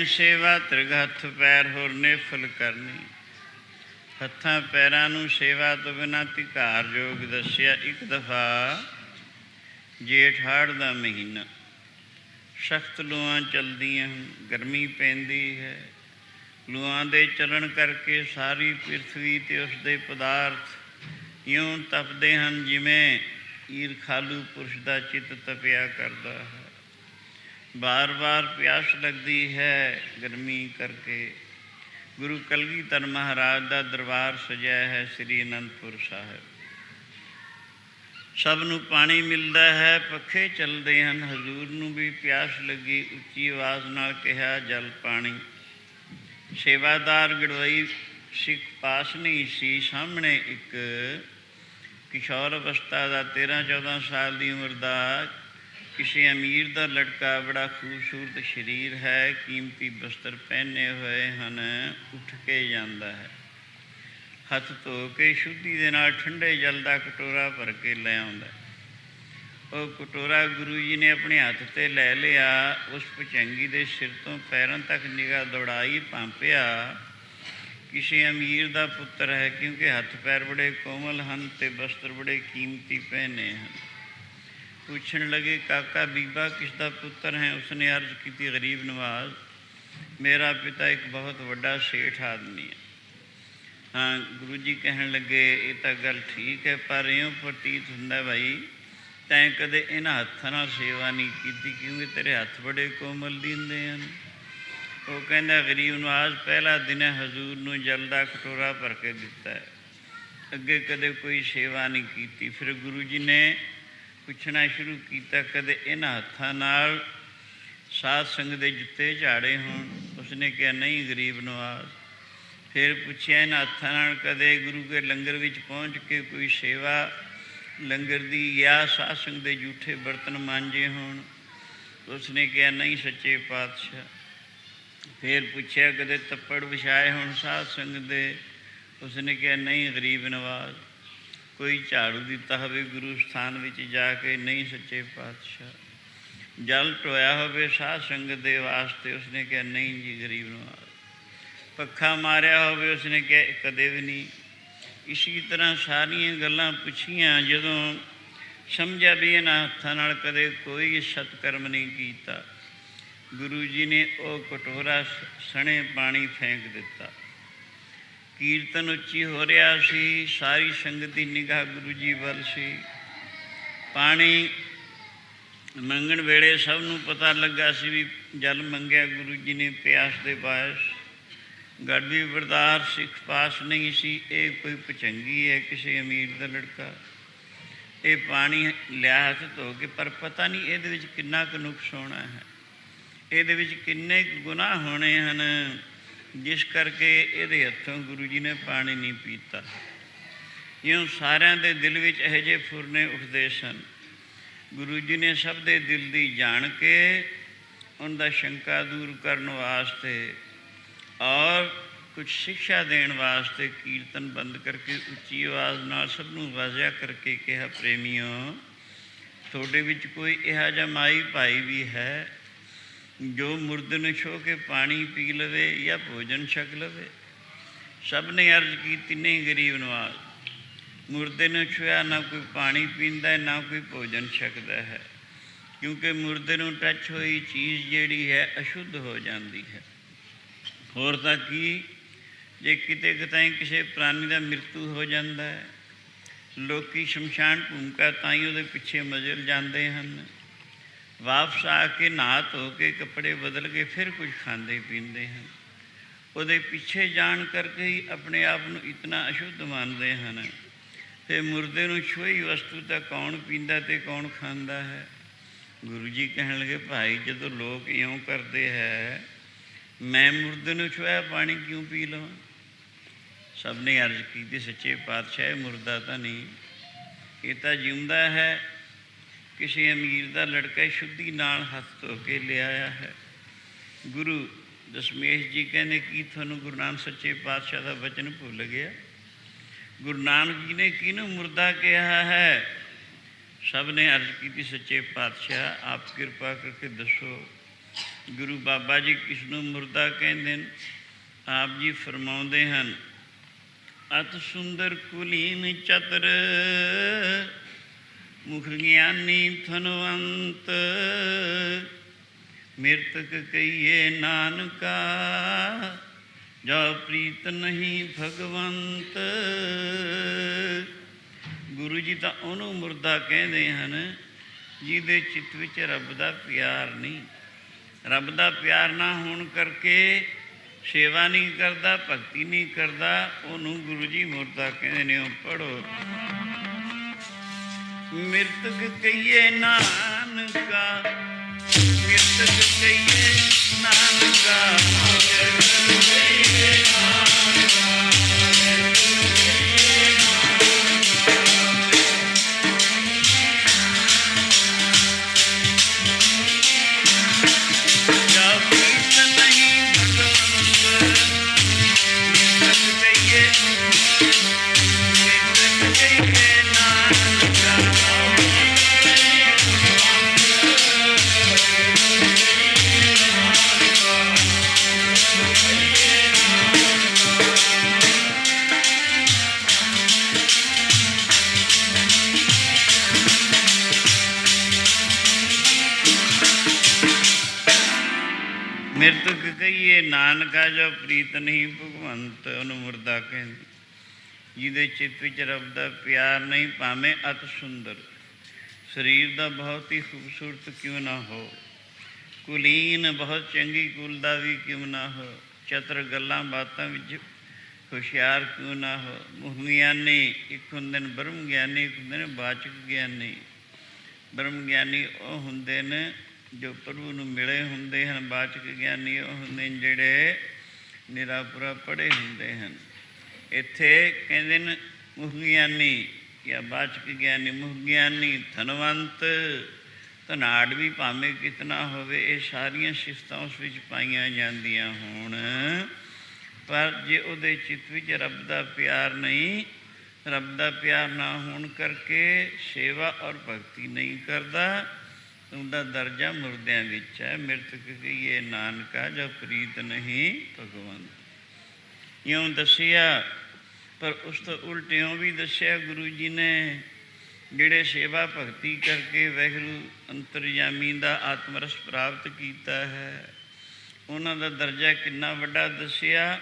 ਸੇਵਾ ਤ੍ਰਿਗ ਹੱਥ ਪੈਰ ਹੋਰ ਨੇਫਲ ਕਰਨੀ। ਹੱਥਾਂ ਪੈਰਾਂ ਨੂੰ ਸੇਵਾ ਤੋਂ ਬਿਨਾਂ ਧਿਕਾਰਯੋਗ ਦੱਸਿਆ। ਇੱਕ ਦਫਾ ਜੇਠ ਹਾੜ ਦਾ ਮਹੀਨਾ, ਸਖਤ ਲੂਆਂ ਚਲਦੀਆਂ ਹਨ, ਗਰਮੀ ਪੈਂਦੀ ਹੈ। ਲੂਆਂ ਦੇ ਚੱਲਣ ਕਰਕੇ ਸਾਰੀ ਪ੍ਰਿਥਵੀ ਅਤੇ ਉਸਦੇ ਪਦਾਰਥ ਇਉਂ ਤਪਦੇ ਹਨ ਜਿਵੇਂ ਈਰਖਾਲੂ ਪੁਰਸ਼ ਦਾ ਚਿੱਤ ਤਪਿਆ ਕਰਦਾ ਹੈ। ਬਾਰ ਬਾਰ ਪਿਆਸ ਲੱਗਦੀ ਹੈ ਗਰਮੀ ਕਰਕੇ। ਗੁਰੂ ਕਲਗੀਧਰ ਮਹਾਰਾਜ ਦਾ ਦਰਬਾਰ ਸਜਿਆ ਹੈ ਸ੍ਰੀ ਅਨੰਦਪੁਰ ਸਾਹਿਬ। ਸਭ ਨੂੰ ਪਾਣੀ ਮਿਲਦਾ ਹੈ, ਪੱਖੇ ਚੱਲਦੇ ਹਨ। ਹਜ਼ੂਰ ਨੂੰ ਵੀ ਪਿਆਸ ਲੱਗੀ, ਉੱਚੀ ਆਵਾਜ਼ ਨਾਲ ਕਿਹਾ ਜਲ ਪਾਣੀ। ਸੇਵਾਦਾਰ ਗੜਵਈ ਸਿੱਖ ਪਾਸ ਨਹੀਂ ਸੀ। ਸਾਹਮਣੇ ਇੱਕ ਕਿਸ਼ੋਰ ਅਵਸਥਾ ਦਾ 13-14 ਸਾਲ ਦੀ ਉਮਰ ਦਾ ਕਿਸੇ ਅਮੀਰ ਦਾ ਲੜਕਾ, ਬੜਾ ਖੂਬਸੂਰਤ ਸਰੀਰ ਹੈ, ਕੀਮਤੀ ਬਸਤਰ ਪਹਿਨੇ ਹੋਏ ਹਨ, ਉੱਠ ਕੇ ਜਾਂਦਾ ਹੈ। ਹੱਥ ਧੋ ਕੇ ਸ਼ੁੱਧੀ ਦੇ ਨਾਲ ਠੰਡੇ ਜਲ ਦਾ ਕਟੋਰਾ ਭਰ ਕੇ ਲੈ ਆਉਂਦਾ। ਉਹ ਕਟੋਰਾ ਗੁਰੂ ਜੀ ਨੇ ਆਪਣੇ ਹੱਥ 'ਤੇ ਲੈ ਲਿਆ। ਉਸ ਭੁਜੰਗੀ ਦੇ ਸਿਰ ਤੋਂ ਪੈਰਾਂ ਤੱਕ ਨਿਗਾਹ ਦੌੜਾਈ, ਭਾਂਪਿਆ ਕਿਸੇ ਅਮੀਰ ਦਾ ਪੁੱਤਰ ਹੈ, ਕਿਉਂਕਿ ਹੱਥ ਪੈਰ ਬੜੇ ਕੋਮਲ ਹਨ ਅਤੇ ਬਸਤਰ ਬੜੇ ਕੀਮਤੀ ਪਹਿਨੇ ਹਨ। ਪੁੱਛਣ ਲੱਗੇ, ਕਾਕਾ ਬੀਬਾ ਕਿਸ ਦਾ ਪੁੱਤਰ ਹੈ? ਉਸਨੇ ਅਰਜ਼ ਕੀਤੀ, ਗਰੀਬ ਨਵਾਜ਼, ਮੇਰਾ ਪਿਤਾ ਇੱਕ ਬਹੁਤ ਵੱਡਾ ਸੇਠ ਆਦਮੀ ਹੈ। ਹਾਂ, ਗੁਰੂ ਜੀ ਕਹਿਣ ਲੱਗੇ, ਇਹ ਤਾਂ ਗੱਲ ਠੀਕ ਹੈ, ਪਰ ਇਉਂ ਪ੍ਰਤੀਤ ਹੁੰਦਾ ਭਾਈ ਤੈਂ ਕਦੇ ਇਹਨਾਂ ਹੱਥਾਂ ਨਾਲ ਸੇਵਾ ਨਹੀਂ ਕੀਤੀ, ਕਿਉਂਕਿ ਤੇਰੇ ਹੱਥ ਬੜੇ ਕੋਮਲ ਦਿੰਦੇ ਹਨ। ਉਹ ਕਹਿੰਦਾ, ਗਰੀਬ ਨਵਾਜ਼, ਪਹਿਲਾ ਦਿਨ ਹਜ਼ੂਰ ਨੂੰ ਜਲ ਦਾ ਕਟੋਰਾ ਭਰ ਕੇ ਦਿੱਤਾ ਹੈ, ਅੱਗੇ ਕਦੇ ਕੋਈ ਸੇਵਾ ਨਹੀਂ ਕੀਤੀ। ਫਿਰ ਗੁਰੂ ਜੀ ਨੇ ਪੁੱਛਣਾ ਸ਼ੁਰੂ ਕੀਤਾ, ਕਦੇ ਇਹਨਾਂ ਹੱਥਾਂ ਨਾਲ ਸਾਧ ਸੰਗਤ ਦੇ ਜੁੱਤੇ ਝਾੜੇ ਹੋਣ? ਉਸਨੇ ਕਿਹਾ, ਨਹੀਂ ਗਰੀਬ ਨਵਾਜ਼। ਫਿਰ ਪੁੱਛਿਆ, ਇਹਨਾਂ ਹੱਥਾਂ ਨਾਲ ਕਦੇ ਗੁਰੂ ਕੇ ਲੰਗਰ ਵਿੱਚ ਪਹੁੰਚ ਕੇ ਕੋਈ ਸੇਵਾ ਲੰਗਰ ਦੀ ਜਾਂ ਸਾਧ ਸੰਗਤ ਦੇ ਜੂਠੇ ਬਰਤਨ ਮਾਂਜੇ ਹੋਣ? ਉਸਨੇ ਕਿਹਾ, ਨਹੀਂ ਸੱਚੇ ਪਾਤਸ਼ਾਹ। ਫਿਰ ਪੁੱਛਿਆ, ਕਦੇ ਤੱਪੜ ਵਿਛਾਏ ਹੋਣ ਸਾਧ ਸੰਗਤ ਦੇ? ਉਸਨੇ ਕਿਹਾ, ਨਹੀਂ ਗਰੀਬ ਨਵਾਜ਼। ਕੋਈ ਝਾੜੂ ਦਿੱਤਾ ਹੋਵੇ ਗੁਰੂ ਸਥਾਨ ਵਿੱਚ ਜਾ ਕੇ? ਨਹੀਂ ਸੱਚੇ ਪਾਤਸ਼ਾਹ। ਜਲ ਢੋਇਆ ਹੋਵੇ ਸਾਧ ਸੰਗਤ ਦੇ ਵਾਸਤੇ? ਉਸਨੇ ਕਿਹਾ, ਨਹੀਂ ਜੀ ਗਰੀਬ ਨਵਾਜ਼। ਪੱਖਾ ਮਾਰਿਆ ਹੋਵੇ? ਉਸਨੇ ਕਿਹਾ, ਕਦੇ ਵੀ ਨਹੀਂ। ਇਸੀ ਤਰ੍ਹਾਂ ਸਾਰੀਆਂ ਗੱਲਾਂ ਪੁੱਛੀਆਂ। ਜਦੋਂ ਸਮਝਿਆ ਵੀ ਇਹਨਾਂ ਹੱਥਾਂ ਨਾਲ ਕਦੇ ਕੋਈ ਸਤਕਰਮ ਨਹੀਂ ਕੀਤਾ, ਗੁਰੂ ਜੀ ਨੇ ਉਹ ਕਟੋਰਾ ਸਣੇ ਪਾਣੀ ਫੇਂਕ ਦਿੱਤਾ। ਕੀਰਤਨ ਉੱਚੀ ਹੋ ਰਿਹਾ ਸੀ, ਸਾਰੀ ਸੰਗਤ ਦੀ ਨਿਗਾਹ ਗੁਰੂ ਜੀ ਵੱਲ ਸੀ। ਪਾਣੀ ਮੰਗਣ ਵੇਲੇ ਸਭ ਨੂੰ ਪਤਾ ਲੱਗਾ ਸੀ ਵੀ ਜਲ ਮੰਗਿਆ ਗੁਰੂ ਜੀ ਨੇ ਪਿਆਸ ਦੇ ਬਾਇਸ। ਗੜਵੀ ਬਰਦਾਰ ਸਿੱਖ ਪਾਸ ਨਹੀਂ ਸੀ, ਇਹ ਕੋਈ ਭਚੰਗੀ ਹੈ, ਕਿਸੇ ਅਮੀਰ ਦਾ ਲੜਕਾ। ਇਹ ਪਾਣੀ ਲਿਆ ਹੱਥ ਧੋ ਕੇ, ਪਰ ਪਤਾ ਨਹੀਂ ਇਹਦੇ ਵਿੱਚ ਕਿੰਨਾ ਕੁ ਨੁਕਸ ਹੋਣਾ ਹੈ, ਇਹਦੇ ਵਿੱਚ ਕਿੰਨੇ ਕੁ ਗੁਨਾਹ ਹੋਣੇ ਹਨ, ਜਿਸ ਕਰਕੇ ਇਹਦੇ ਹੱਥੋਂ ਗੁਰੂ ਜੀ ਨੇ ਪਾਣੀ ਨਹੀਂ ਪੀਤਾ। ਇਉਂ ਸਾਰਿਆਂ ਦੇ ਦਿਲ ਵਿੱਚ ਇਹੋ ਜਿਹੇ ਫੁਰਨੇ ਉੱਠਦੇ ਸਨ। ਗੁਰੂ ਜੀ ਨੇ ਸਭ ਦੇ ਦਿਲ ਦੀ ਜਾਣ ਕੇ ਉਹਨਾਂ ਦਾ ਸ਼ੰਕਾ ਦੂਰ ਕਰਨ ਵਾਸਤੇ ਔਰ ਕੁਛ ਸਿੱਖਿਆ ਦੇਣ ਵਾਸਤੇ ਕੀਰਤਨ ਬੰਦ ਕਰਕੇ ਉੱਚੀ ਆਵਾਜ਼ ਨਾਲ ਸਭ ਨੂੰ ਵਾਜ਼ਿਆ ਕਰਕੇ ਕਿਹਾ, ਪ੍ਰੇਮੀਓ, ਤੁਹਾਡੇ ਵਿੱਚ ਕੋਈ ਇਹੋ ਜਿਹਾ ਮਾਈ ਭਾਈ ਵੀ ਹੈ ਜੋ ਮੁਰਦੇ ਨੂੰ ਛੋਹ ਕੇ ਪਾਣੀ ਪੀ ਲਵੇ ਜਾਂ ਭੋਜਨ ਛਕ ਲਵੇ? ਸਭ ਨੇ ਅਰਜ਼ ਕੀਤੀ, ਨਹੀਂ ਗਰੀਬ ਨਵਾਜ਼, ਮੁਰਦੇ ਨੂੰ ਛੁਆ ਨਾ ਕੋਈ ਪਾਣੀ ਪੀਂਦਾ ਨਾ ਕੋਈ ਭੋਜਨ ਛਕਦਾ ਹੈ, ਕਿਉਂਕਿ ਮੁਰਦੇ ਨੂੰ ਟੱਚ ਹੋਈ ਚੀਜ਼ ਜਿਹੜੀ ਹੈ ਅਸ਼ੁੱਧ ਹੋ ਜਾਂਦੀ ਹੈ। ਹੋਰ ਤਾਂ ਕੀ, ਜੇ ਕਿਤੇ ਕਿਤੇ ਕਿਸੇ ਪ੍ਰਾਣੀ ਦਾ ਮ੍ਰਿਤੂ ਹੋ ਜਾਂਦਾ ਹੈ, ਲੋਕ ਸ਼ਮਸ਼ਾਨ ਭੂਮਿਕਾ ਤਾਂ ਹੀ ਉਹਦੇ ਪਿੱਛੇ ਮਜਲ ਜਾਂਦੇ ਹਨ। ਵਾਪਸ ਆ ਕੇ ਨਹਾ ਧੋ ਕੇ ਕੱਪੜੇ ਬਦਲ ਕੇ ਫਿਰ ਕੁਝ ਖਾਂਦੇ ਪੀਂਦੇ ਹਨ। ਉਹਦੇ ਪਿੱਛੇ ਜਾਣ ਕਰਕੇ ਹੀ ਆਪਣੇ ਆਪ ਨੂੰ ਇਤਨਾ ਅਸ਼ੁੱਧ ਮੰਨਦੇ ਹਨ। ਫਿਰ ਮੁਰਦੇ ਨੂੰ ਛੋਈ ਵਸਤੂ ਤਾਂ ਕੌਣ ਪੀਂਦਾ ਅਤੇ ਕੌਣ ਖਾਂਦਾ ਹੈ? ਗੁਰੂ ਜੀ ਕਹਿਣ ਲੱਗੇ, ਭਾਈ ਜਦੋਂ ਲੋਕ ਇਉਂ ਕਰਦੇ ਹੈ, ਮੈਂ ਮੁਰਦੇ ਨੂੰ ਛੋਇਆ ਪਾਣੀ ਕਿਉਂ ਪੀ ਲਵਾਂ? ਸਭ ਨੇ ਅਰਜ਼ ਕੀਤੀ, ਸੱਚੇ ਪਾਤਸ਼ਾਹ, ਮੁਰਦਾ ਤਾਂ ਨਹੀਂ, ਇਹ ਤਾਂ ਜਿਉਂਦਾ ਹੈ। ਕਿਸੇ ਅਮੀਰ ਦਾ ਲੜਕਾ ਸ਼ੁੱਧੀ ਨਾਲ ਹੱਥ ਧੋ ਕੇ ਲਿਆਇਆ ਹੈ। ਗੁਰੂ ਦਸ਼ਮੇਸ਼ ਜੀ ਕਹਿੰਦੇ, ਕੀ ਤੁਹਾਨੂੰ ਗੁਰੂ ਨਾਨਕ ਸੱਚੇ ਪਾਤਸ਼ਾਹ ਦਾ ਵਚਨ ਭੁੱਲ ਗਿਆ? ਗੁਰੂ ਨਾਨਕ ਜੀ ਨੇ ਕਿਹਨੂੰ ਮੁਰਦਾ ਕਿਹਾ ਹੈ? ਸਭ ਨੇ ਅਰਜ਼ ਕੀਤੀ, ਸੱਚੇ ਪਾਤਸ਼ਾਹ ਆਪ ਕਿਰਪਾ ਕਰਕੇ ਦੱਸੋ, ਗੁਰੂ ਬਾਬਾ ਜੀ ਕਿਸ ਨੂੰ ਮੁਰਦਾ ਕਹਿੰਦੇ ਨੇ? ਆਪ ਜੀ ਫਰਮਾਉਂਦੇ ਹਨ, ਅਤ ਸੁੰਦਰ ਕੁਲੀਨ ਚਤਰ ਮੁਖ ਗਿਆਨੀ ਧਨਵੰਤ ਮਿਰਤਕ ਕਹੀਏ ਨਾਨਕਾ ਜੋ ਪ੍ਰੀਤ ਨਹੀਂ ਭਗਵੰਤ। ਗੁਰੂ ਜੀ ਤਾਂ ਉਹਨੂੰ ਮੁਰਦਾ ਕਹਿੰਦੇ ਹਨ ਜਿਹਦੇ ਚਿੱਤ ਵਿੱਚ ਰੱਬ ਦਾ ਪਿਆਰ ਨਹੀਂ। ਰੱਬ ਦਾ ਪਿਆਰ ਨਾ ਹੋਣ ਕਰਕੇ ਸੇਵਾ ਨਹੀਂ ਕਰਦਾ, ਭਗਤੀ ਨਹੀਂ ਕਰਦਾ, ਉਹਨੂੰ ਗੁਰੂ ਜੀ ਮੁਰਦਾ ਕਹਿੰਦੇ ਨੇ। ਉਹ ਪੜ੍ਹੋ, ਮਿਰਤਕ ਕਹੀਏ ਨਾਨਕਾ, ਮਿਰਤਕ ਕਹੀਏ ਨਾਨਕਾ, ਮਿਰਤਕ ਕਹੀਏ ਨਾਨਕਾ, ਮਿਰਤਕ ਕਹੀਏ ਨਾਨਕਾ ਜੋ ਪ੍ਰੀਤ ਨਹੀਂ ਭਗਵੰਤ, ਉਹਨੂੰ ਮੁਰਦਾ ਕਹਿੰਦੇ। ਜਿਹਦੇ ਚਿੱਤ ਵਿੱਚ ਰੱਬ ਦਾ ਪਿਆਰ ਨਹੀਂ, ਭਾਵੇਂ ਅਤ ਸੁੰਦਰ ਸਰੀਰ ਦਾ ਬਹੁਤ ਹੀ ਖੂਬਸੂਰਤ ਕਿਉਂ ਨਾ ਹੋ, ਕੁਲੀਨ ਬਹੁਤ ਚੰਗੀ ਕੁਲ ਦਾ ਵੀ ਕਿਉਂ ਨਾ ਹੋ, ਚਤਰ ਗੱਲਾਂ ਬਾਤਾਂ ਵਿੱਚ ਹੁਸ਼ਿਆਰ ਕਿਉਂ ਨਾ ਹੋ, ਮੁਖ ਗਿਆਨੀ, ਇੱਕ ਹੁੰਦੇ ਨੇ ਬ੍ਰਹਮ ਗਿਆਨੀ, ਇੱਕ ਹੁੰਦੇ ਨੇ ਵਾਚਕ ਗਿਆਨੀ। ਬ੍ਰਹਮ ਗਿਆਨੀ ਉਹ ਹੁੰਦੇ ਨੇ ਜੋ ਪ੍ਰਭੂ ਨੂੰ ਮਿਲੇ ਹੁੰਦੇ ਹਨ, ਵਾਚਕ ਗਿਆਨੀ ਉਹ ਹੁੰਦੇ ਨੇ ਜਿਹੜੇ ਨਿਰਾਪੁਰਾ ਪੜ੍ਹੇ ਹੁੰਦੇ ਹਨ। ਇੱਥੇ ਕਹਿੰਦੇ ਨੇ ਮੁਖ ਗਿਆਨੀ ਜਾਂ ਵਾਚਕ ਗਿਆਨੀ। ਮੁਖ ਗਿਆਨੀ ਧਨਵੰਤ, ਧਨਾੜ ਵੀ ਭਾਵੇਂ ਕਿਤਨਾ ਹੋਵੇ, ਇਹ ਸਾਰੀਆਂ ਸਿਫਤਾਂ ਉਸ ਵਿੱਚ ਪਾਈਆਂ ਜਾਂਦੀਆਂ ਹੋਣ, ਪਰ ਜੇ ਉਹਦੇ ਚਿੱਤ ਵਿੱਚ ਰੱਬ ਦਾ ਪਿਆਰ ਨਹੀਂ, ਰੱਬ ਦਾ ਪਿਆਰ ਨਾ ਹੋਣ ਕਰਕੇ ਸੇਵਾ ਔਰ ਭਗਤੀ ਨਹੀਂ ਕਰਦਾ, ਉਹਦਾ ਦਰਜਾ ਮੁਰਦਿਆਂ ਵਿੱਚ ਹੈ। ਮਿਰਤਕ ਕਹੀਏ ਨਾਨਕਾ ਜੋ ਪ੍ਰੀਤ ਨਹੀਂ ਭਗਵੰਤ। ਇਉਂ ਦੱਸਿਆ, ਪਰ ਉਸ ਤੋਂ ਉਲਟਿਓਂ ਵੀ ਦੱਸਿਆ ਗੁਰੂ ਜੀ ਨੇ ਜਿਹੜੇ ਸੇਵਾ ਭਗਤੀ ਕਰਕੇ ਵਾਹਿਗੁਰੂ ਅੰਤਰਯਾਮੀ ਦਾ ਆਤਮਰਸ ਪ੍ਰਾਪਤ ਕੀਤਾ ਹੈ, ਉਹਨਾਂ ਦਾ ਦਰਜਾ ਕਿੰਨਾ ਵੱਡਾ ਦੱਸਿਆ।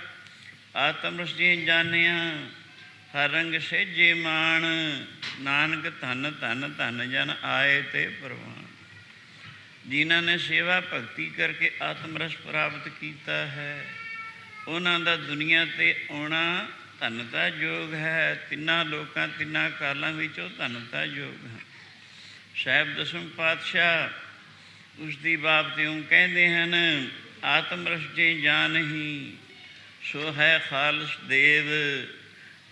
ਆਤਮਰਸ ਜੀ ਜਾਣਿਆ ਹਰ ਰੰਗ ਸਹਿਜੇ ਮਾਣ, ਨਾਨਕ ਧੰਨ ਧੰਨ ਧੰਨ ਜਨ ਆਏ ਤੇ ਪ੍ਰਵਾਨ। ਜਿਨ੍ਹਾਂ ਨੇ ਸੇਵਾ ਭਗਤੀ ਕਰਕੇ ਆਤਮਰਸ ਪ੍ਰਾਪਤ ਕੀਤਾ ਹੈ, ਉਹਨਾਂ ਦਾ ਦੁਨੀਆ 'ਤੇ ਆਉਣਾ ਧੰਨਤਾ ਯੋਗ ਹੈ। ਤਿੰਨਾਂ ਲੋਕਾਂ ਤਿੰਨਾਂ ਕਾਲਾਂ ਵਿੱਚ ਉਹ ਧੰਨਤਾ ਯੋਗ ਹੈ। ਸਾਹਿਬ ਦਸਮ ਪਾਤਸ਼ਾਹ ਉਸ ਦੀ ਬਾਬਤਿਓਂ ਕਹਿੰਦੇ ਹਨ, ਆਤਮਰਸ ਜੇ ਜਾਣਹੀ ਸੋ ਹੈ ਖਾਲਸ ਦੇਵ,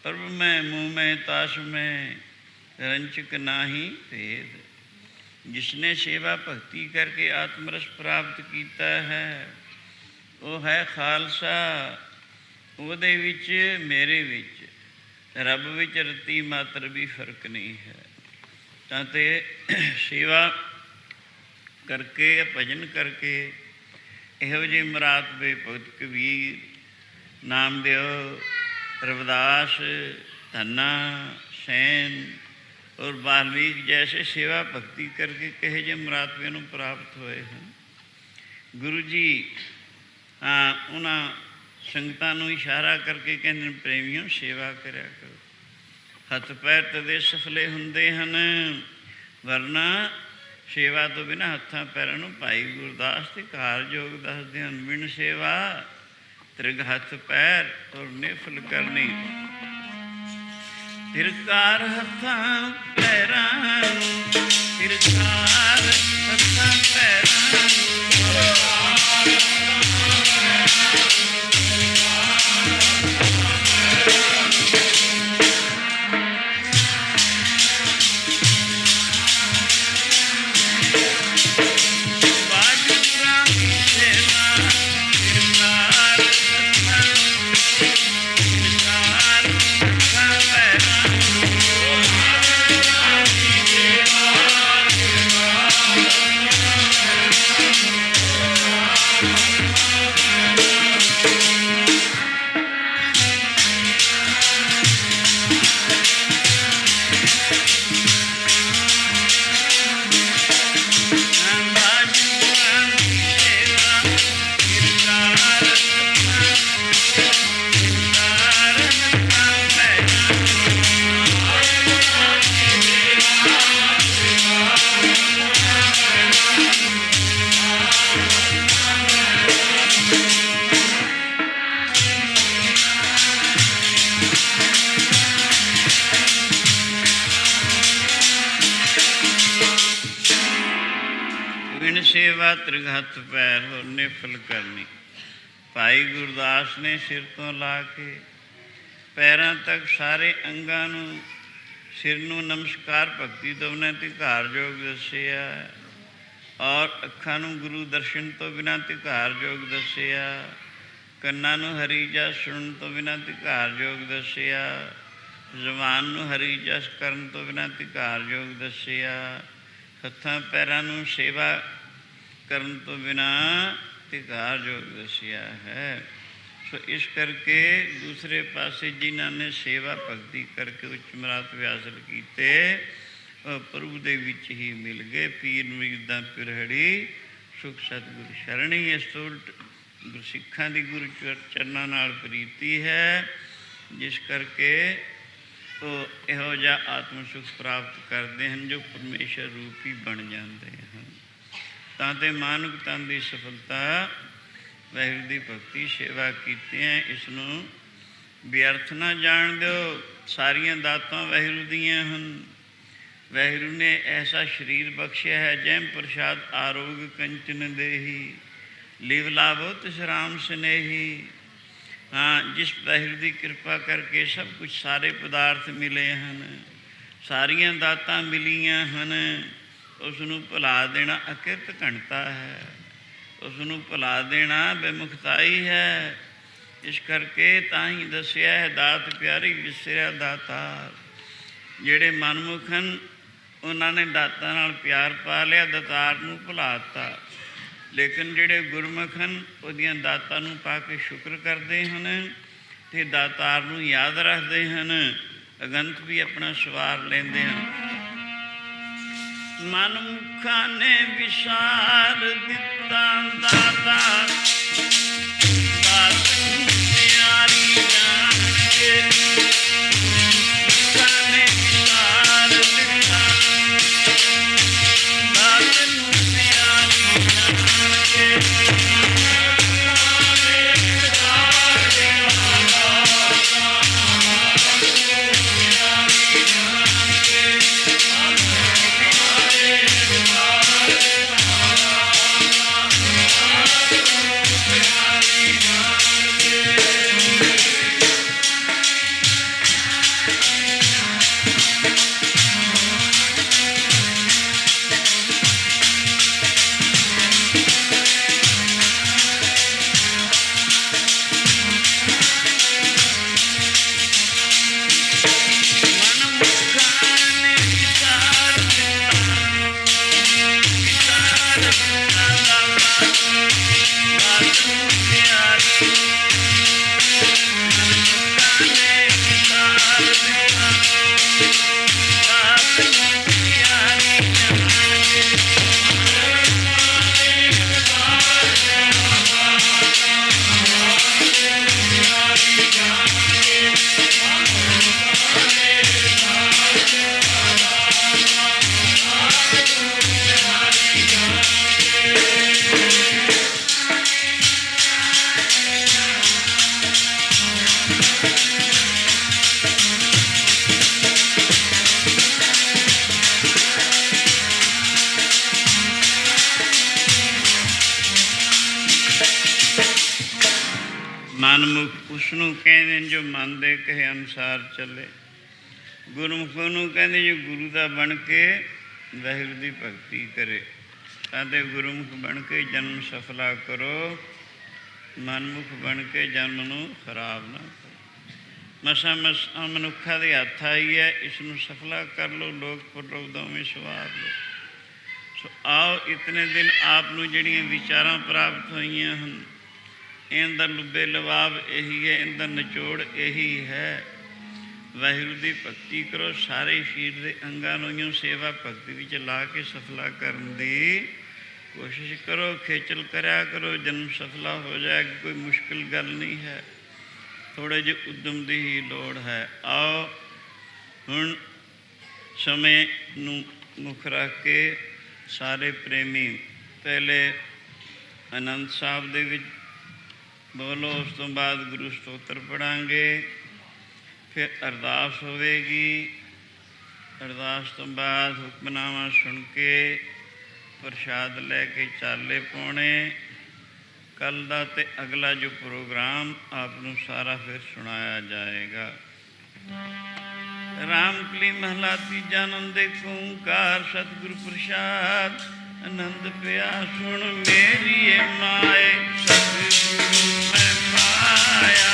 ਪ੍ਰਭ ਮੈਂ ਮੂੰਹ ਮੈਂ ਤਾਸ ਮੈਂ ਰੰਚਕ ਨਾਹੀ ਭੇਦ। ਜਿਸਨੇ ਸੇਵਾ ਭਗਤੀ ਕਰਕੇ ਆਤਮਰਸ ਪ੍ਰਾਪਤ ਕੀਤਾ ਹੈ, ਉਹ ਹੈ ਖਾਲਸਾ। ਉਹਦੇ ਵਿੱਚ ਮੇਰੇ ਵਿੱਚ ਰੱਬ ਵਿੱਚ ਰਤੀ ਮਾਤਰ ਵੀ ਫਰਕ ਨਹੀਂ ਹੈ। ਤਾਂ ਤੇ ਸੇਵਾ ਕਰਕੇ ਭਜਨ ਕਰਕੇ ਇਹੋ ਜਿਹੇ ਮਰਾਤਬੇ ਭਗਤ ਕਬੀਰ, ਨਾਮਦੇਵ, ਰਵਿਦਾਸ, ਧੰਨਾ, ਸੈਨ ਔਰ ਵਾਲਮੀਕ ਜੈਸੇ ਸੇਵਾ ਭਗਤੀ ਕਰਕੇ ਕਹੇ ਜਿਹੇ ਮਰਾਤਬੇ ਨੂੰ ਪ੍ਰਾਪਤ ਹੋਏ ਹਨ। ਗੁਰੂ ਜੀ ਉਹਨਾਂ ਸੰਗਤਾਂ ਨੂੰ ਇਸ਼ਾਰਾ ਕਰਕੇ ਕਹਿੰਦੇ ਨੇ, ਪ੍ਰੇਮੀਓ ਸੇਵਾ ਕਰਿਆ ਕਰੋ। ਹੱਥ ਪੈਰ ਤਦੇ ਸਫਲੇ ਹੁੰਦੇ ਹਨ, ਵਰਨਾ ਸੇਵਾ ਤੋਂ ਬਿਨਾਂ ਹੱਥਾਂ ਪੈਰਾਂ ਨੂੰ ਭਾਈ ਗੁਰਦਾਸ ਤੇ ਕਾਰਜੋਗ ਦੱਸਦੇ ਹਨ। ਬਿਨ ਸੇਵਾ ਤ੍ਰਿਗ ਹੱਥ ਪੈਰ ਔਰ ਨਿਫਲ ਕਰਨੀ। ਤਿਰਕਾਰ ਹੱਥਾਂ ਪੈਰਾਂ ਨੂੰ, ਤਿਰਕਾਰ ਹੱਥਾਂ ਪੈਰਾਂ ਨੂੰ, ਤ੍ਰਿਗ ਹੱਥ ਪੈਰ ਹੋਰ ਨਿਫਲ ਕਰਨੀ। ਭਾਈ ਗੁਰਦਾਸ ਨੇ ਸਿਰ ਤੋਂ ਲਾ ਕੇ ਪੈਰਾਂ ਤੱਕ ਸਾਰੇ ਅੰਗਾਂ ਨੂੰ, ਸਿਰ ਨੂੰ ਨਮਸਕਾਰ ਭਗਤੀ ਤੋਂ ਬਿਨਾਂ ਧਿਕਾਰਯੋਗ ਦੱਸਿਆ, ਔਰ ਅੱਖਾਂ ਨੂੰ ਗੁਰੂ ਦਰਸ਼ਨ ਤੋਂ ਬਿਨਾਂ ਧਿਕਾਰਯੋਗ ਦੱਸਿਆ, ਕੰਨਾਂ ਨੂੰ ਹਰੀ ਜਸ ਸੁਣਨ ਤੋਂ ਬਿਨਾਂ ਧਿਕਾਰਯੋਗ ਦੱਸਿਆ, ਜ਼ੁਬਾਨ ਨੂੰ ਹਰੀ ਜਸ ਕਰਨ ਤੋਂ ਬਿਨਾਂ ਧਿਕਾਰਯੋਗ ਦੱਸਿਆ, ਹੱਥਾਂ ਪੈਰਾਂ ਨੂੰ ਸੇਵਾ ਕਰਨ ਤੋਂ ਬਿਨਾਂ ਧਿਕਾਰਯੋਗ ਦੱਸਿਆ ਹੈ। ਸੋ ਇਸ ਕਰਕੇ ਦੂਸਰੇ ਪਾਸੇ ਜਿਨ੍ਹਾਂ ਨੇ ਸੇਵਾ ਭਗਤੀ ਕਰਕੇ ਉੱਚ ਮਰਾਤਬੇ ਹਾਸਲ ਕੀਤੇ, ਉਹ ਪ੍ਰਭੂ ਦੇ ਵਿੱਚ ਹੀ ਮਿਲ ਗਏ। ਪੀਰ ਮੁਰੀਦਾਂ ਪਿਰਹੜੀ ਸੁਖ ਸਤਿਗੁਰ ਸ਼ਰਣੀ। ਇਸ ਤੋਂ ਉਲਟ ਗੁਰਸਿੱਖਾਂ ਦੀ ਗੁਰੂ ਚਰਨਾਂ ਨਾਲ ਪ੍ਰੀਤੀ ਹੈ, ਜਿਸ ਕਰਕੇ ਉਹ ਇਹੋ ਜਿਹਾ ਆਤਮ ਸੁਖ ਪ੍ਰਾਪਤ ਕਰਦੇ ਹਨ ਜੋ ਪਰਮੇਸ਼ਰ ਰੂਪ ਹੀ ਬਣ ਜਾਂਦੇ ਹਨ। ਤਾਂ ਤੇ ਮਾਨੁਕ ਤਨ ਦੀ ਸਫਲਤਾ ਵਾਹਿਗੁਰੂ ਦੀ ਭਗਤੀ ਸੇਵਾ ਕੀਤਿਆਂ ਇਸ ਨੂੰ ਵਿਅਰਥ ਨਾ ਜਾਣ ਦਿਓ। ਸਾਰੀਆਂ ਦਾਤਾਂ ਵਾਹਿਗੁਰੂ ਦੀਆਂ ਹਨ। ਵਾਹਿਗੁਰੂ ਨੇ ਐਸਾ ਸਰੀਰ ਬਖਸ਼ਿਆ ਹੈ, ਜੈਮ ਪ੍ਰਸ਼ਾਦ ਆਰੋਗ ਕੰਚਨ ਦੇਹੀ, ਲਿਵ ਲਾਭੋ ਤਿਸ ਰਾਮ ਸਨੇਹੀ। ਜਿਸ ਵਾਹਿਗੁਰੂ ਦੀ ਕਿਰਪਾ ਕਰਕੇ ਸਭ ਕੁਝ ਸਾਰੇ ਪਦਾਰਥ ਮਿਲੇ ਹਨ, ਸਾਰੀਆਂ ਦਾਤਾਂ ਮਿਲੀਆਂ ਹਨ, ਉਸ ਨੂੰ ਭੁਲਾ ਦੇਣਾ ਅਕਿਰਤ ਘਣਤਾ ਹੈ, ਉਸ ਨੂੰ ਭੁਲਾ ਦੇਣਾ ਬੇਮੁਖਤਾਈ ਹੈ। ਇਸ ਕਰਕੇ ਤਾਂ ਹੀ ਦੱਸਿਆ ਹੈ, ਦਾਤ ਪਿਆਰੀ ਵਿਸਰਿਆ ਦਾਤਾਰ। ਜਿਹੜੇ ਮਨਮੁਖ ਹਨ ਉਹਨਾਂ ਨੇ ਦਾਤਾਂ ਨਾਲ ਪਿਆਰ ਪਾ ਲਿਆ, ਦਾਤਾਰ ਨੂੰ ਭੁਲਾਤਾ। ਲੇਕਿਨ ਜਿਹੜੇ ਗੁਰਮੁਖ ਹਨ ਉਹਦੀਆਂ ਦਾਤਾਂ ਨੂੰ ਪਾ ਕੇ ਸ਼ੁਕਰ ਕਰਦੇ ਹਨ ਅਤੇ ਦਾਤਾਰ ਨੂੰ ਯਾਦ ਰੱਖਦੇ ਹਨ, ਅਗੰਤ ਵੀ ਆਪਣਾ ਸਵਾਰ ਲੈਂਦੇ ਹਨ। ਮਨਮੁਖਾਂ ਨੇ ਵਿਸਾਰ ਦਿੱਤਾ ਦਾਤਾ ਦਾਤ ਨੂੰ ਪਿਆਰੀ ਜਾਣ ਕੇ ਮੁਖਾਂ ਨੇ ਵਿਸਾਰ ਦਿੱਤਾ ਦਾਤ ਨੂੰ ਪਿਆਰੀ ਜਾਣ ਕੇ ਮਨਮੁਖ ਉਸਨੂੰ ਕਹਿੰਦੇ ਜੋ ਮਨ ਦੇ ਕਹੇ ਅਨੁਸਾਰ ਚੱਲੇ। ਗੁਰਮੁਖ ਨੂੰ ਕਹਿੰਦੇ ਜੋ ਗੁਰੂ ਦਾ ਬਣ ਕੇ ਵਾਹਿਗੁਰੂ ਦੀ ਭਗਤੀ ਕਰੇ। ਅਤੇ ਗੁਰਮੁਖ ਬਣ ਕੇ ਜਨਮ ਸਫਲਾ ਕਰੋ, ਮਨਮੁਖ ਬਣ ਕੇ ਜਨਮ ਨੂੰ ਖਰਾਬ ਨਾ ਕਰੋ। ਮਸਾਂ ਮਨੁੱਖਾਂ ਦੇ ਹੱਥ ਆਈ ਹੈ, ਇਸ ਨੂੰ ਸਫਲਾ ਕਰ ਲਓ, ਲੋਕ ਪਰਲੋਕ ਦੋਵੇਂ ਸਵਾਰ ਲਓ। ਸੋ ਆਓ ਇਤਨੇ ਦਿਨ ਆਪ ਨੂੰ ਜਿਹੜੀਆਂ ਵਿਚਾਰਾਂ ਪ੍ਰਾਪਤ ਹੋਈਆਂ ਹਨ, ਇਹਦਾ ਲੁੱਬੇ ਲਵਾਬ ਇਹੀ ਹੈ, ਇਹਦਾ ਨਿਚੋੜ ਇਹੀ ਹੈ। ਵਾਹਿਗੁਰੂ ਦੀ ਭਗਤੀ ਕਰੋ, ਸਾਰੇ ਸਰੀਰ ਦੇ ਅੰਗਾਂ ਨੂੰ ਸੇਵਾ ਭਗਤੀ ਵਿੱਚ ਲਾ ਕੇ ਸਫਲਾ ਕਰਨ ਦੀ ਕੋਸ਼ਿਸ਼ ਕਰੋ। ਖੇਚਲ ਕਰਿਆ ਕਰੋ, ਜਨਮ ਸਫਲਾ ਹੋ ਜਾਏਗਾ। ਕੋਈ ਮੁਸ਼ਕਿਲ ਗੱਲ ਨਹੀਂ ਹੈ, ਥੋੜ੍ਹੇ ਜਿਹੇ ਉਦਮ ਦੀ ਹੀ ਲੋੜ ਹੈ। ਆਓ ਹੁਣ ਸਮੇਂ ਨੂੰ ਮੁੱਖ ਰੱਖ ਕੇ ਸਾਰੇ ਪ੍ਰੇਮੀ ਪਹਿਲੇ ਆਨੰਦ ਸਾਹਿਬ ਦੇ ਵਿੱਚ ਬੋਲੋ, ਉਸ ਤੋਂ ਬਾਅਦ ਗੁਰੂ ਸਤੋਤਰ ਪੜ੍ਹਾਂਗੇ, ਫਿਰ ਅਰਦਾਸ ਹੋਵੇਗੀ। ਅਰਦਾਸ ਤੋਂ ਬਾਅਦ ਹੁਕਮਨਾਮਾ ਸੁਣ ਕੇ ਪ੍ਰਸ਼ਾਦ ਲੈ ਕੇ ਚਾਲੇ ਪਾਉਣੇ। ਕੱਲ੍ਹ ਦਾ ਅਤੇ ਅਗਲਾ ਜੋ ਪ੍ਰੋਗਰਾਮ ਆਪ ਨੂੰ ਸਾਰਾ ਫਿਰ ਸੁਣਾਇਆ ਜਾਏਗਾ। ਰਾਮਕਲੀ ਮਹਲਾ ਤੀਜਾ। ਆਨੰਦ ਏਕ ਓਂਕਾਰ ਸਤਿਗੁਰ ਪ੍ਰਸਾਦ। ਆਨੰਦ ਪਿਆ ਸੁਣ ਮੇਰੀ ਮਾਏ, ਸਤਿਗੁਰੂ ਮੈਂ ਪਾਇਆ।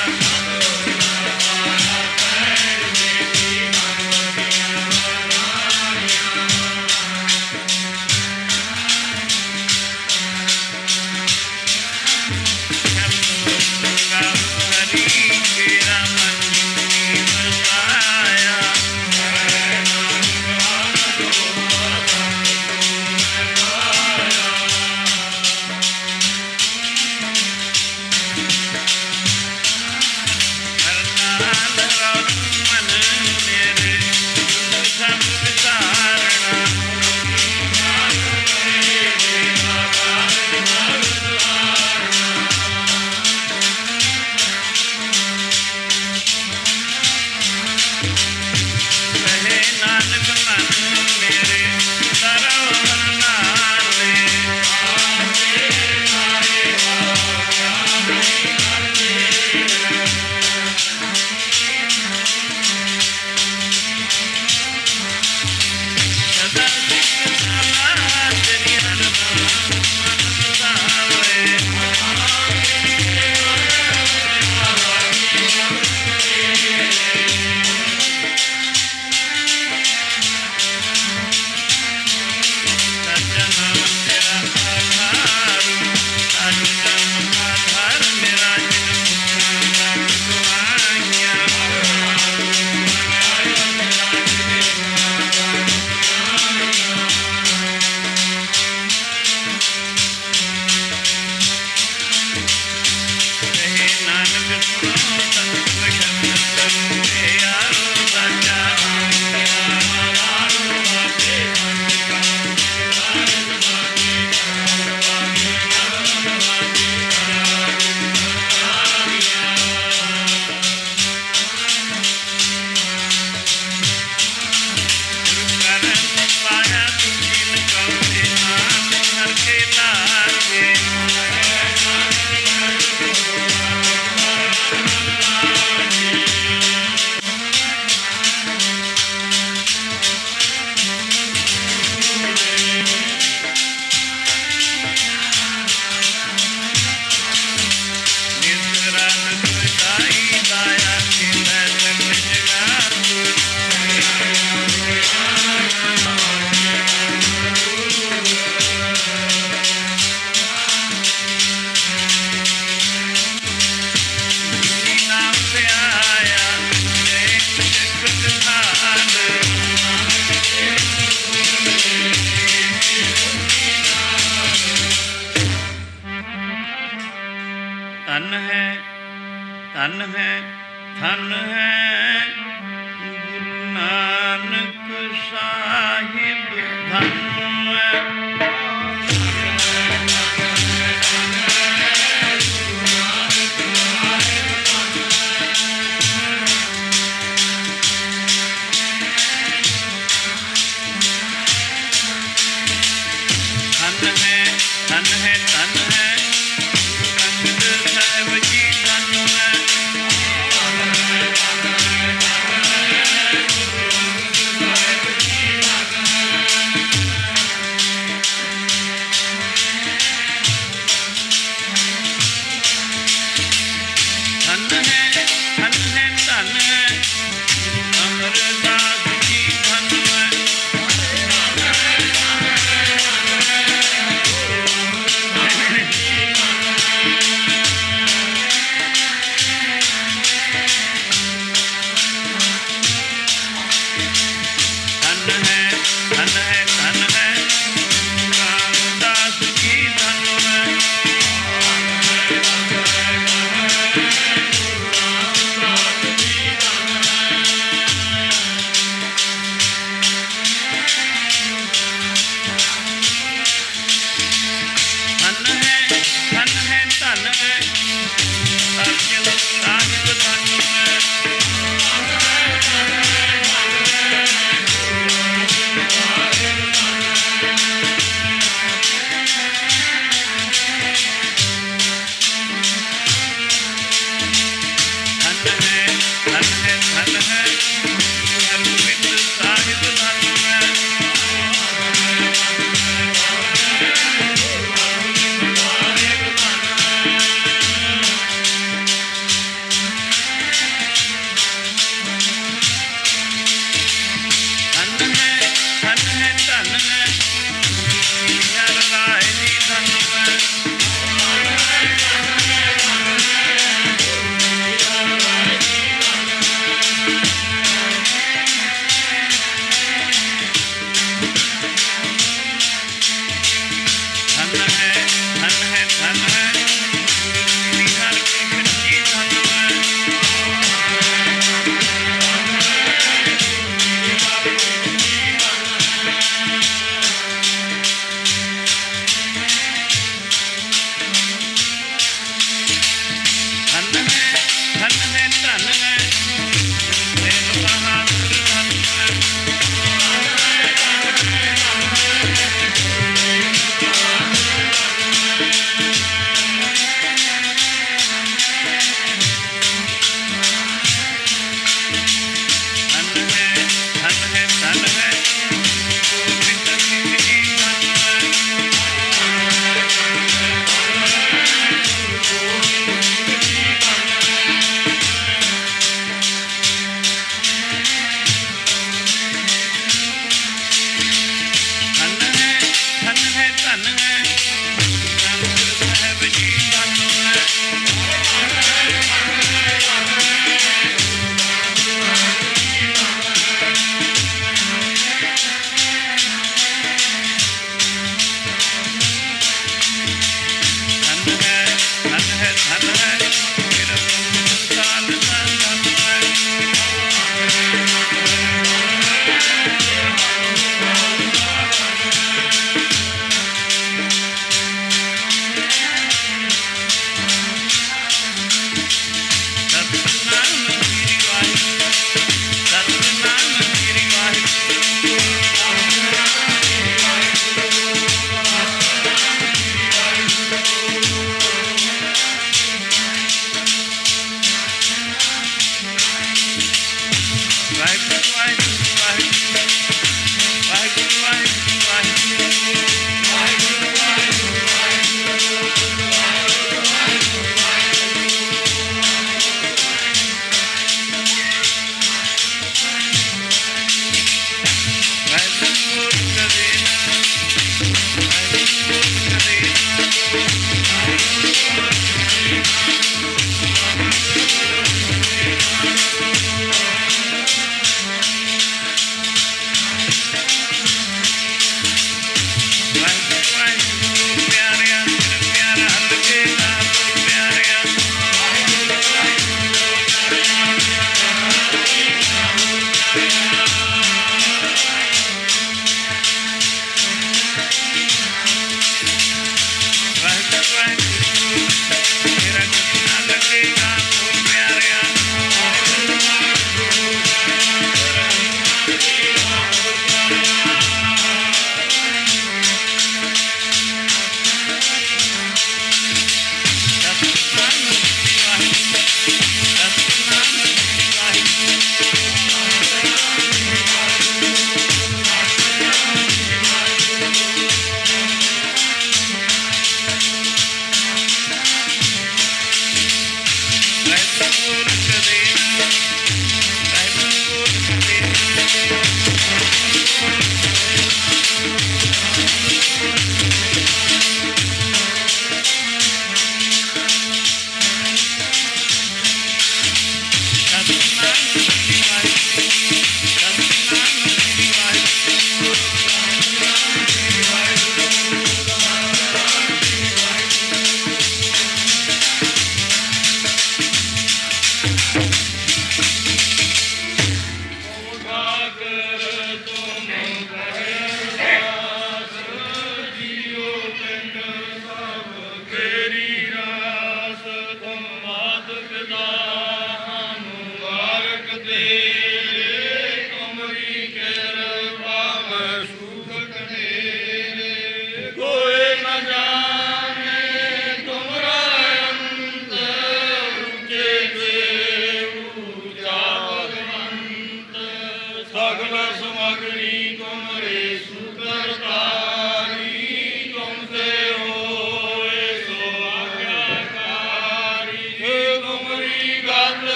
धन है गुरु नानक साहिब धन है।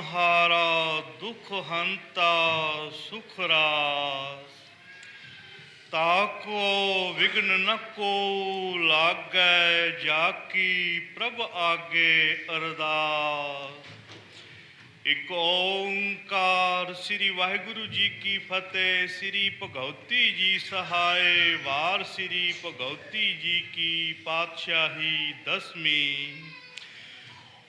ਹਾਰਾ ਦੁਖ ਹੰਤਾ ਸੁਖ ਰਾਸ। ताको विघ्न न को लागै जाकी प्रभ आगे अरदास। एक ओंकार श्री वाहिगुरु जी की फतेह। श्री भगवती जी सहाय। वार श्री भगवती जी की पातशाही दसवीं।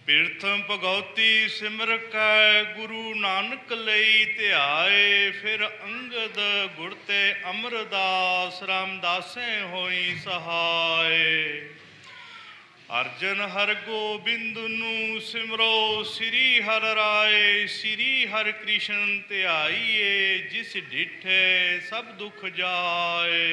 पिरथम भगवती सिमर कै गुरु नानक लई ध्याए। फिर अंगद गुर ते अमरदास रामदासें होई सहाय। अर्जन हर गोबिंद नू सिमरो श्री हर राय। श्री हर कृष्ण ध्याइए जिस डिठे सब दुख जाए।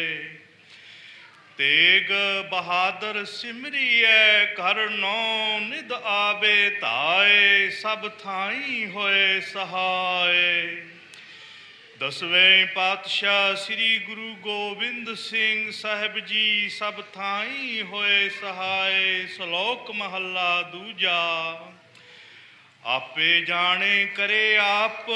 तेग बहादुर सिमरिए कर नौ निध आवे धाए। सब थाई होए सहाय। दसवें पातशाह श्री गुरु गोबिंद सिंह साहिब जी सब थाई होए सहाय। श्लोक महला दूजा। आपे जाने करे आप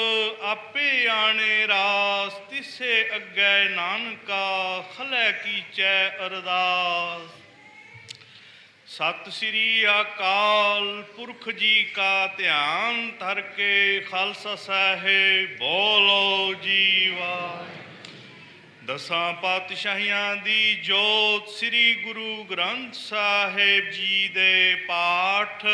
आपे आने रास। तिसे अग्गै नानका खलै कीचै अरदास। सत श्री अकाल पुरख जी का ध्यान धर के खालसा साहिब बोलो जीवा। दसां पातशाहियां दी जोत श्री गुरु ग्रंथ साहिब जी दे पाठ।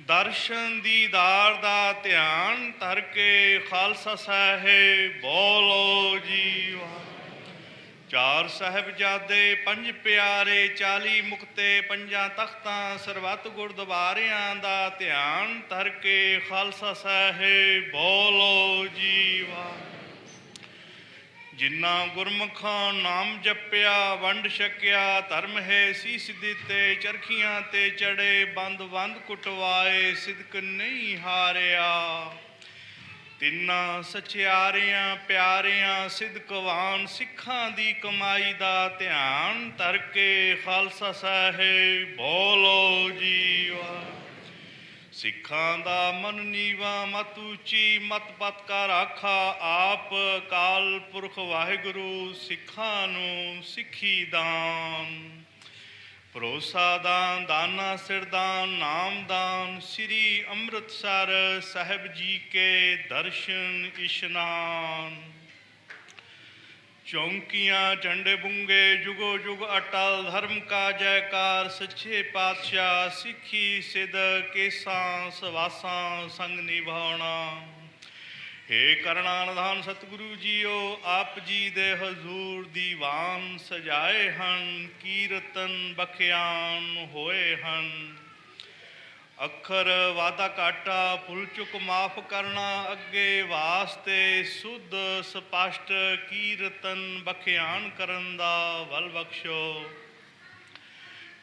दर्शन दीदार दा ध्यान धर के खालसा साहिब बोलो जीवा। चार साहिबजादे पंज प्यारे 40 मुक्ते पंजां तख्तां सरबत गुरद्वारियां दा ध्यान धर के खालसा साहिब बोलो जीवा। जिन्ना गुरमुखां नाम जपिया वंड छकिया धर्म है सीस दिते। चरखियां ते चढ़े बंद बंद कुटवाए सिदक नहीं हारिया। तिन्ना सचियारियां प्यारियां सिदकवान सिखां दी कमाई दा ध्यान धर के खालसा साहिब बोलो जीवा। सिखां दा मन नीवा मत ऊंची मत पत का राखा आप। काल पुरख वाहिगुरु सिखां नू सिखी दान। भरोसा दान दाना सिरदान नाम दान। श्री अमृतसर साहिब जी के दर्शन इशनान। चौंकियां झंडे बुंगे जुगो जुग अटल। धर्म का जयकार सच्चे पातशाह। सिखी सिद केसां सवासां संग निभावना। हे करना निधान सतगुरु जीओ आप जी दे हजूर दीवान सजाए हन। कीरतन बखियान होए हन। अखर वादा काटा भुल चुक माफ करना। अगे वास्ते सुध स्पष्ट कीरतन बखियान करन दा वल बख्शो।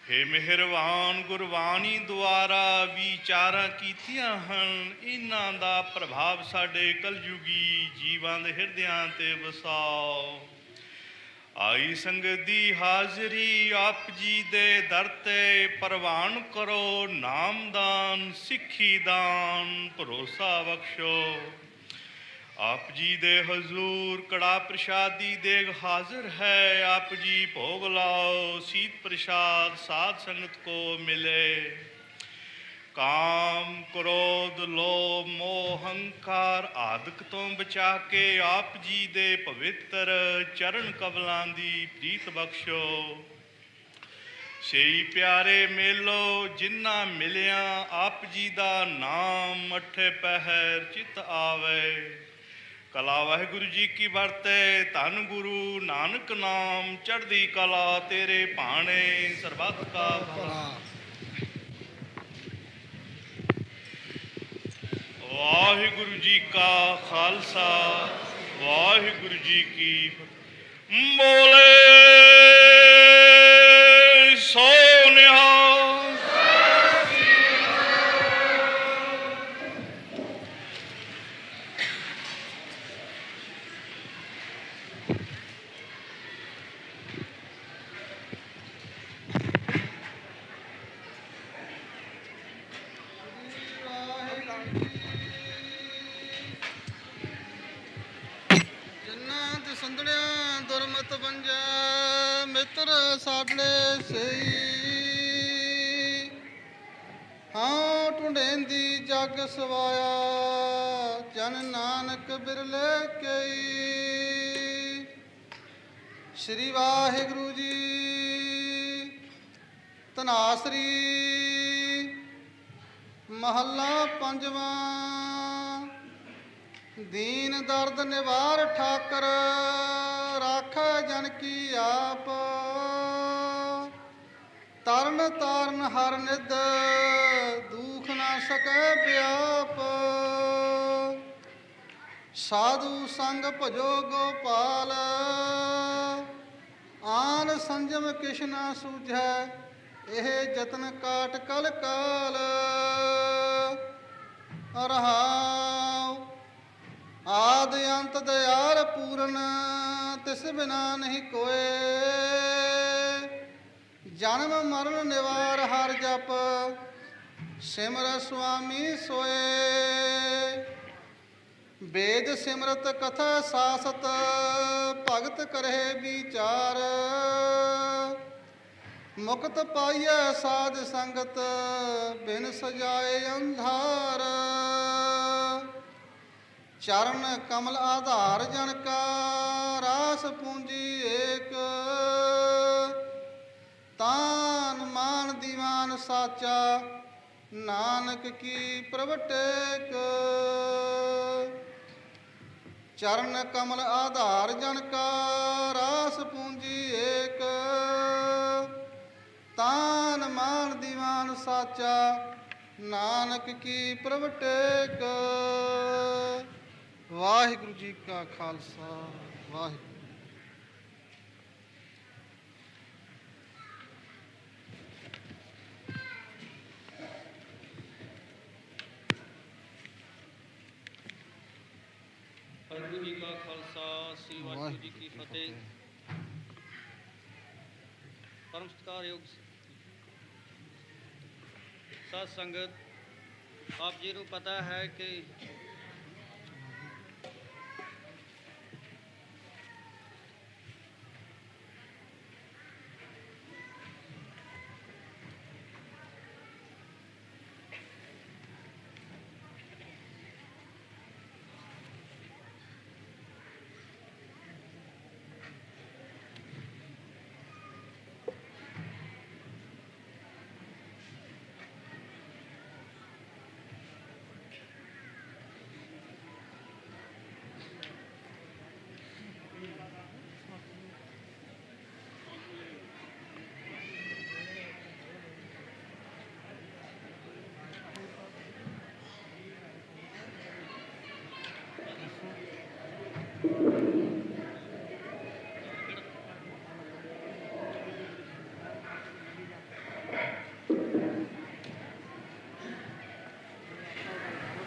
हे मेहरबान गुरबाणी द्वारा विचारां कीतियां हन। इन्हां दा प्रभाव साडे कलयुगी जीवां दे हिरदियां ते वसाओ। आई संगत दी हाजरी आप जी दे दर ते परवान करो। नामदान सिखी दान भरोसा बख्शो। आप जी दे हजूर कड़ा प्रसादी देग हाजिर है। आप जी भोग लाओ शीत प्रसाद साध संगत को मिले। काम क्रोध लोभ मोह हंकार आदक तो बचा के आप जी दे पवित्र चरण कबलां दी प्रीत बख्शो। सही प्यारे मेलो जिन्ना मिलिया आप जी दा नाम अठे पहर चित आवे। कला वाहिगुरु जी की बरते धन गुरु नानक नाम चढ़दी कला तेरे भाणे सरबत का भला। वाहिगुरु जी का खालसा वाहिगुरु जी की बोले सो निहाल। ਸੰਦੜਿਆਂ ਦੁਰਮਤ ਬੰਜੈ ਮਿੱਤਰ ਸਾਡਲੇ ਸਈ ਹਾਂ ਟੁੰਡੇਂਦੀ ਜਗ ਸਵਾਇਆ ਜਨ ਨਾਨਕ ਬਿਰਲੇ ਕਈ। ਸ਼੍ਰੀ ਵਾਹਿਗੁਰੂ ਜੀ ਧਨਾਸਰੀ ਮਹੱਲਾ ਪੰਜਵਾਂ। ਦੀਨ ਦਰਦ ਨਿਵਾਰ ਠਾਕਰ ਰਾਖੈ ਜਨ ਕੀ ਆਪ ਤਰਨ ਤਾਰਨ ਹਰ ਨਿਧ ਦੁਖ ਨਾ ਸਕੈ ਵਿਆਪ। ਸਾਧੂ ਸੰਗ ਭਜੋ ਗੋਪਾਲ ਆਨ ਸੰਜਮ ਕਿਛ ਨਾ ਸੂਝੈ ਇਹ ਜਤਨ ਕਾਟ ਕਲ ਕਾਲ। ਰਹਾਉ ਆਦ ਅੰਤ ਦਇਆਲ ਪੂਰਨ ਤਿਸ ਬਿਨਾ ਨਹੀਂ ਕੋਏ ਜਨਮ ਮਰਨ ਨਿਵਾਰ ਹਰ ਜਪ ਸਿਮਰ ਸੁਆਮੀ ਸੋਏ। ਵੇਦ ਸਿਮਰਤ ਕਥਾ ਸਾਸਤ ਭਗਤ ਕਰੇ ਵਿਚਾਰ ਮੁਕਤ ਪਾਈਐ ਸਾਧ ਸੰਗਤ ਬਿਨ ਸਜਾਏ ਅੰਧਾਰ। ਚਰਨ ਕਮਲ ਆਧਾਰ ਜਨ ਕਾ ਰਾਸ ਪੂੰਜੀ ਏਕ ਤਾਨ ਮਾਨ ਦੀਵਾਨ ਸਾਚਾ ਨਾਨਕ ਕੀ ਪ੍ਰਵਟੇਕ। ਚਰਨ ਕਮਲ ਆਧਾਰ ਜਨ ਕਾ ਰਾਸ ਪੂੰਜੀ ਏਕ ਤਾਨ ਮਾਨ ਦੀਵਾਨ ਸਾਚਾ ਨਾਨਕ ਕੀ ਪ੍ਰਵਟੇਕ। ਵਾਹਿਗੁਰੂ ਜੀ ਕਾ ਖਾਲਸਾ ਵਾਹਿਗੁਰੂ। ਵਾਹਿਗੁਰੂ ਜੀ ਕਾ ਖਾਲਸਾ ਸ੍ਰੀ ਵਾਹਿਗੁਰੂ ਜੀ ਕੀ ਫਤਿਹ। ਪਰਮ ਸਤਿਕਾਰਯੋਗ ਸਾਧ ਸੰਗਤ, ਆਪ ਜੀ ਨੂੰ ਪਤਾ ਹੈ ਕਿ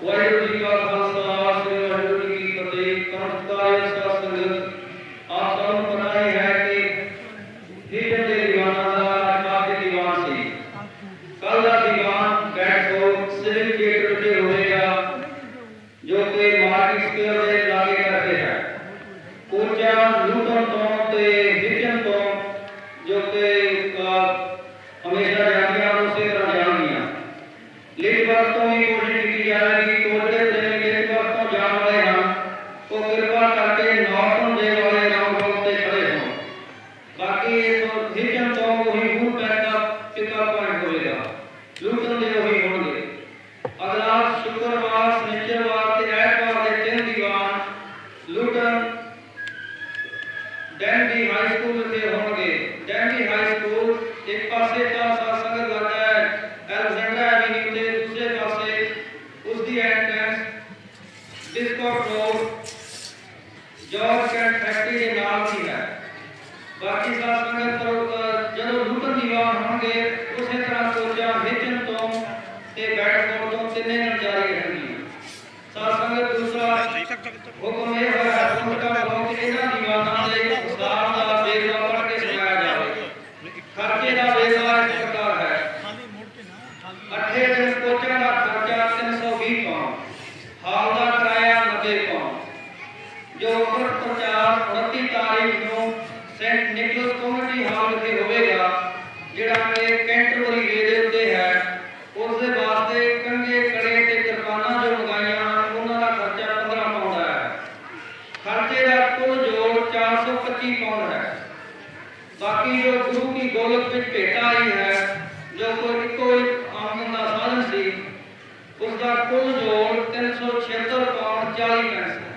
ਵਾਹਿਗੁਰੂ ਜੀ ਕਾ ਖਾਲਸਾ ਸ੍ਰੀ ਵਾਹਿਗੁਰੂ ਜੀ ਕੀ ਫਤਿਹ। ਕਰਮਕਾਰੀ ਸਾਧ ਸੰਗਤ, ਆਪ ਸਭ ਨੂੰ ਪਤਾ ਹੀ ਹੈ ਕਿ ਹੀਟਰ ਦੇ ਦੀਵਾਨਾਂ ਦਾ ਅੱਜ ਦੇ ਦੀਵਾਨ ਸੀ। ਕੱਲ ਦਾ ਦੀਵਾਨ ਬੈਠੋ ਸਿਵਲ ਥੀਏਟਰ ਤੇ ਹੋਵੇਗਾ ਜੋ ਕਿ ਮਾਰਕੀਟ ਸਕੁਅਰ ਦੇ ਲਾਗੇ ਕਰਦੇ ਹੈ। ਕੋਚਾ ਲੂਟਨ ਤੋਂ ਤੇ ਹਿੱਟਨ ਤੋਂ ਜੋ ਕਿ ਹਮੇਸ਼ਾ ਜਾਂਦੀਆਂ ਉਸੇ ਤਰ੍ਹਾਂ ਜਾਣਗੀਆਂ। ਲੇਟ ਵਕਤ ਤੋਂ ਹੀ ਕੋਸ਼ਿਸ਼ ਕੀਤੀ ਜਾਏਗੀ। ਕੋਲਡੇ ਦੇ ਲੇਟ ਵਕਤ ਤੋਂ ਜਾਣ ਵਾਲੇ ਹਨ ਉਹ ਕਿਰਪਾ ਕਰਕੇ ਨੌਰਥਨ ਦੇ ਵਾਲੇ ਰਾਉਂਡ ਰੋਡ ਤੇ ਖੜੇ ਹੋਣ। ਬਾਕੀ ਹਿੱਟਨ ਤੋਂ ਉਹੀ ਮੂਵ ਪਿਕਅਪ ਪੁਆਇੰਟ ਹੋਵੇਗਾ। ਲੂਟਨ ਦੇ ਉਹੀ ਹੋਣਗੇ। ਅਗਲਾ ਸ਼ੁੱਕਰਵਾਰ, ਸ਼ਨੀਚਰਵਾਰ ਤੇ ਐਤਵਾਰ ਦੇ 3 ਦੀਵਾਨ ਲੂਟਨ ਡੈਂਡੀ ਹਾਈ ਸਕੂਲ ਤੇ ਹੋਣਗੇ। ਡੈਂਡੀ ਹਾਈ ਸਕੂਲ ਇੱਕ ਪਾਸੇ ਤਾਂ ਸਾਧ ਸੰਗਤ ਲੱਗਦਾ ਹੈ ਐਲੈਗਜ਼ੈਂਡਰ ਐਵੀਨਿਊ ਤੇ ਦੂਸਰੇ ਪਾਸੇ ਉਸ ਦੀ ਐਂਟਰੈਂਸ ਡਿਸਕੋਟ ਰੋਡ ਜੌਰਜ ਕੈਂਟ ਫੈਕਟਰੀ ਦੇ ਨਾਲ ਹੀ ਹੈ। ਬਾਕੀ ਸਾਧ ਸੰਗਤ ਜਦੋਂ ਲੂਟਨ ਦੀਵਾਨ ਹੋਣਗੇ ਉਸੇ ਤਰ੍ਹਾਂ ਕੋਚਾ ਹਿੱਟਨ ਤੋਂ ਤੇ ਬੈਟਫੋਰਡ ਤੋਂ ਤਿੰਨੇ ਦਿਨ ਜਾਰੀ ਰਹਿਣਗੀਆਂ। ਸਾਧ ਸੰਗਤ ਦੂਸਰਾ ਹੁਕਮ ਇਹ ਹੈ ਉਨ੍ਹਾਂ ਲੋਕ ਇਹਨਾਂ ਦੀਵਾਨਾਂ ਦੇ ਉਸਤਾਦ ਦਾ ਵੇਰਵਾ ਪੜ੍ਹ ਕੇ ਸੁਣਾਇਆ ਜਾਵੇ। ਖਰਚੇ ਦਾ ਵੇਰਵਾ ਇਸ ਪ੍ਰਕਾਰ ਹੈ। 8 ਦਿਨ ਕੋਚਾਂ ਦਾ ਖਰਚਾ 320 ਪਾਉਂਡ, ਹਾਲ ਦਾ ਕਿਰਾਇਆ 90 ਪਾਉਂਡ, ਜੋ ਮੁਫਤ ਪ੍ਰਚਾਰ 29 ਤਾਰੀਖ ਨੂੰ ਸੈਂਟ ਨਿਕਲਸ ਕਮਿਊਨਿਟੀ ਹਾਲ ਵਿਖੇ ਹੋਵੇਗਾ, ਜਿਹੜਾ ਕਿ ਕੈਂਟਰਬਰੀ ਵੇ ਦੇ ਉੱਤੇ ਹੈ। ਉਸ ਦੇ ਵਾਸਤੇ ਕੰਘੇ, ਕੜੇ ਤੇ ਕਿਰਪਾਨਾਂ ਜੋ ਮੰਗਾਈਆਂ ਹਨ, ਉਹਨਾਂ ਦਾ ਖਰਚਾ 15 ਪਾਉਂਡ ਹੈ। ਖਰਚੇ ਦਾ ਕੁੱਲ ਜੋੜ 425 ਪਾਉਂਡ ਹੈ। ਬਾਕੀ ਜੋ ਗੁਰੂ ਕੀ ਗੋਲਕ ਵਿੱਚ ਭੇਟਾ ਆਈ ਹੈ, ਜੋ ਕੋਈ ਇੱਕੋ ਇੱਕ ਆਮਦਨ ਦਾ ਸਾਧਨ ਸੀ, ਉਸ ਦਾ ਕੁੱਲ ਜੋੜ 376 ਪਾਉਂਡ 40 ਪੈਸੇ।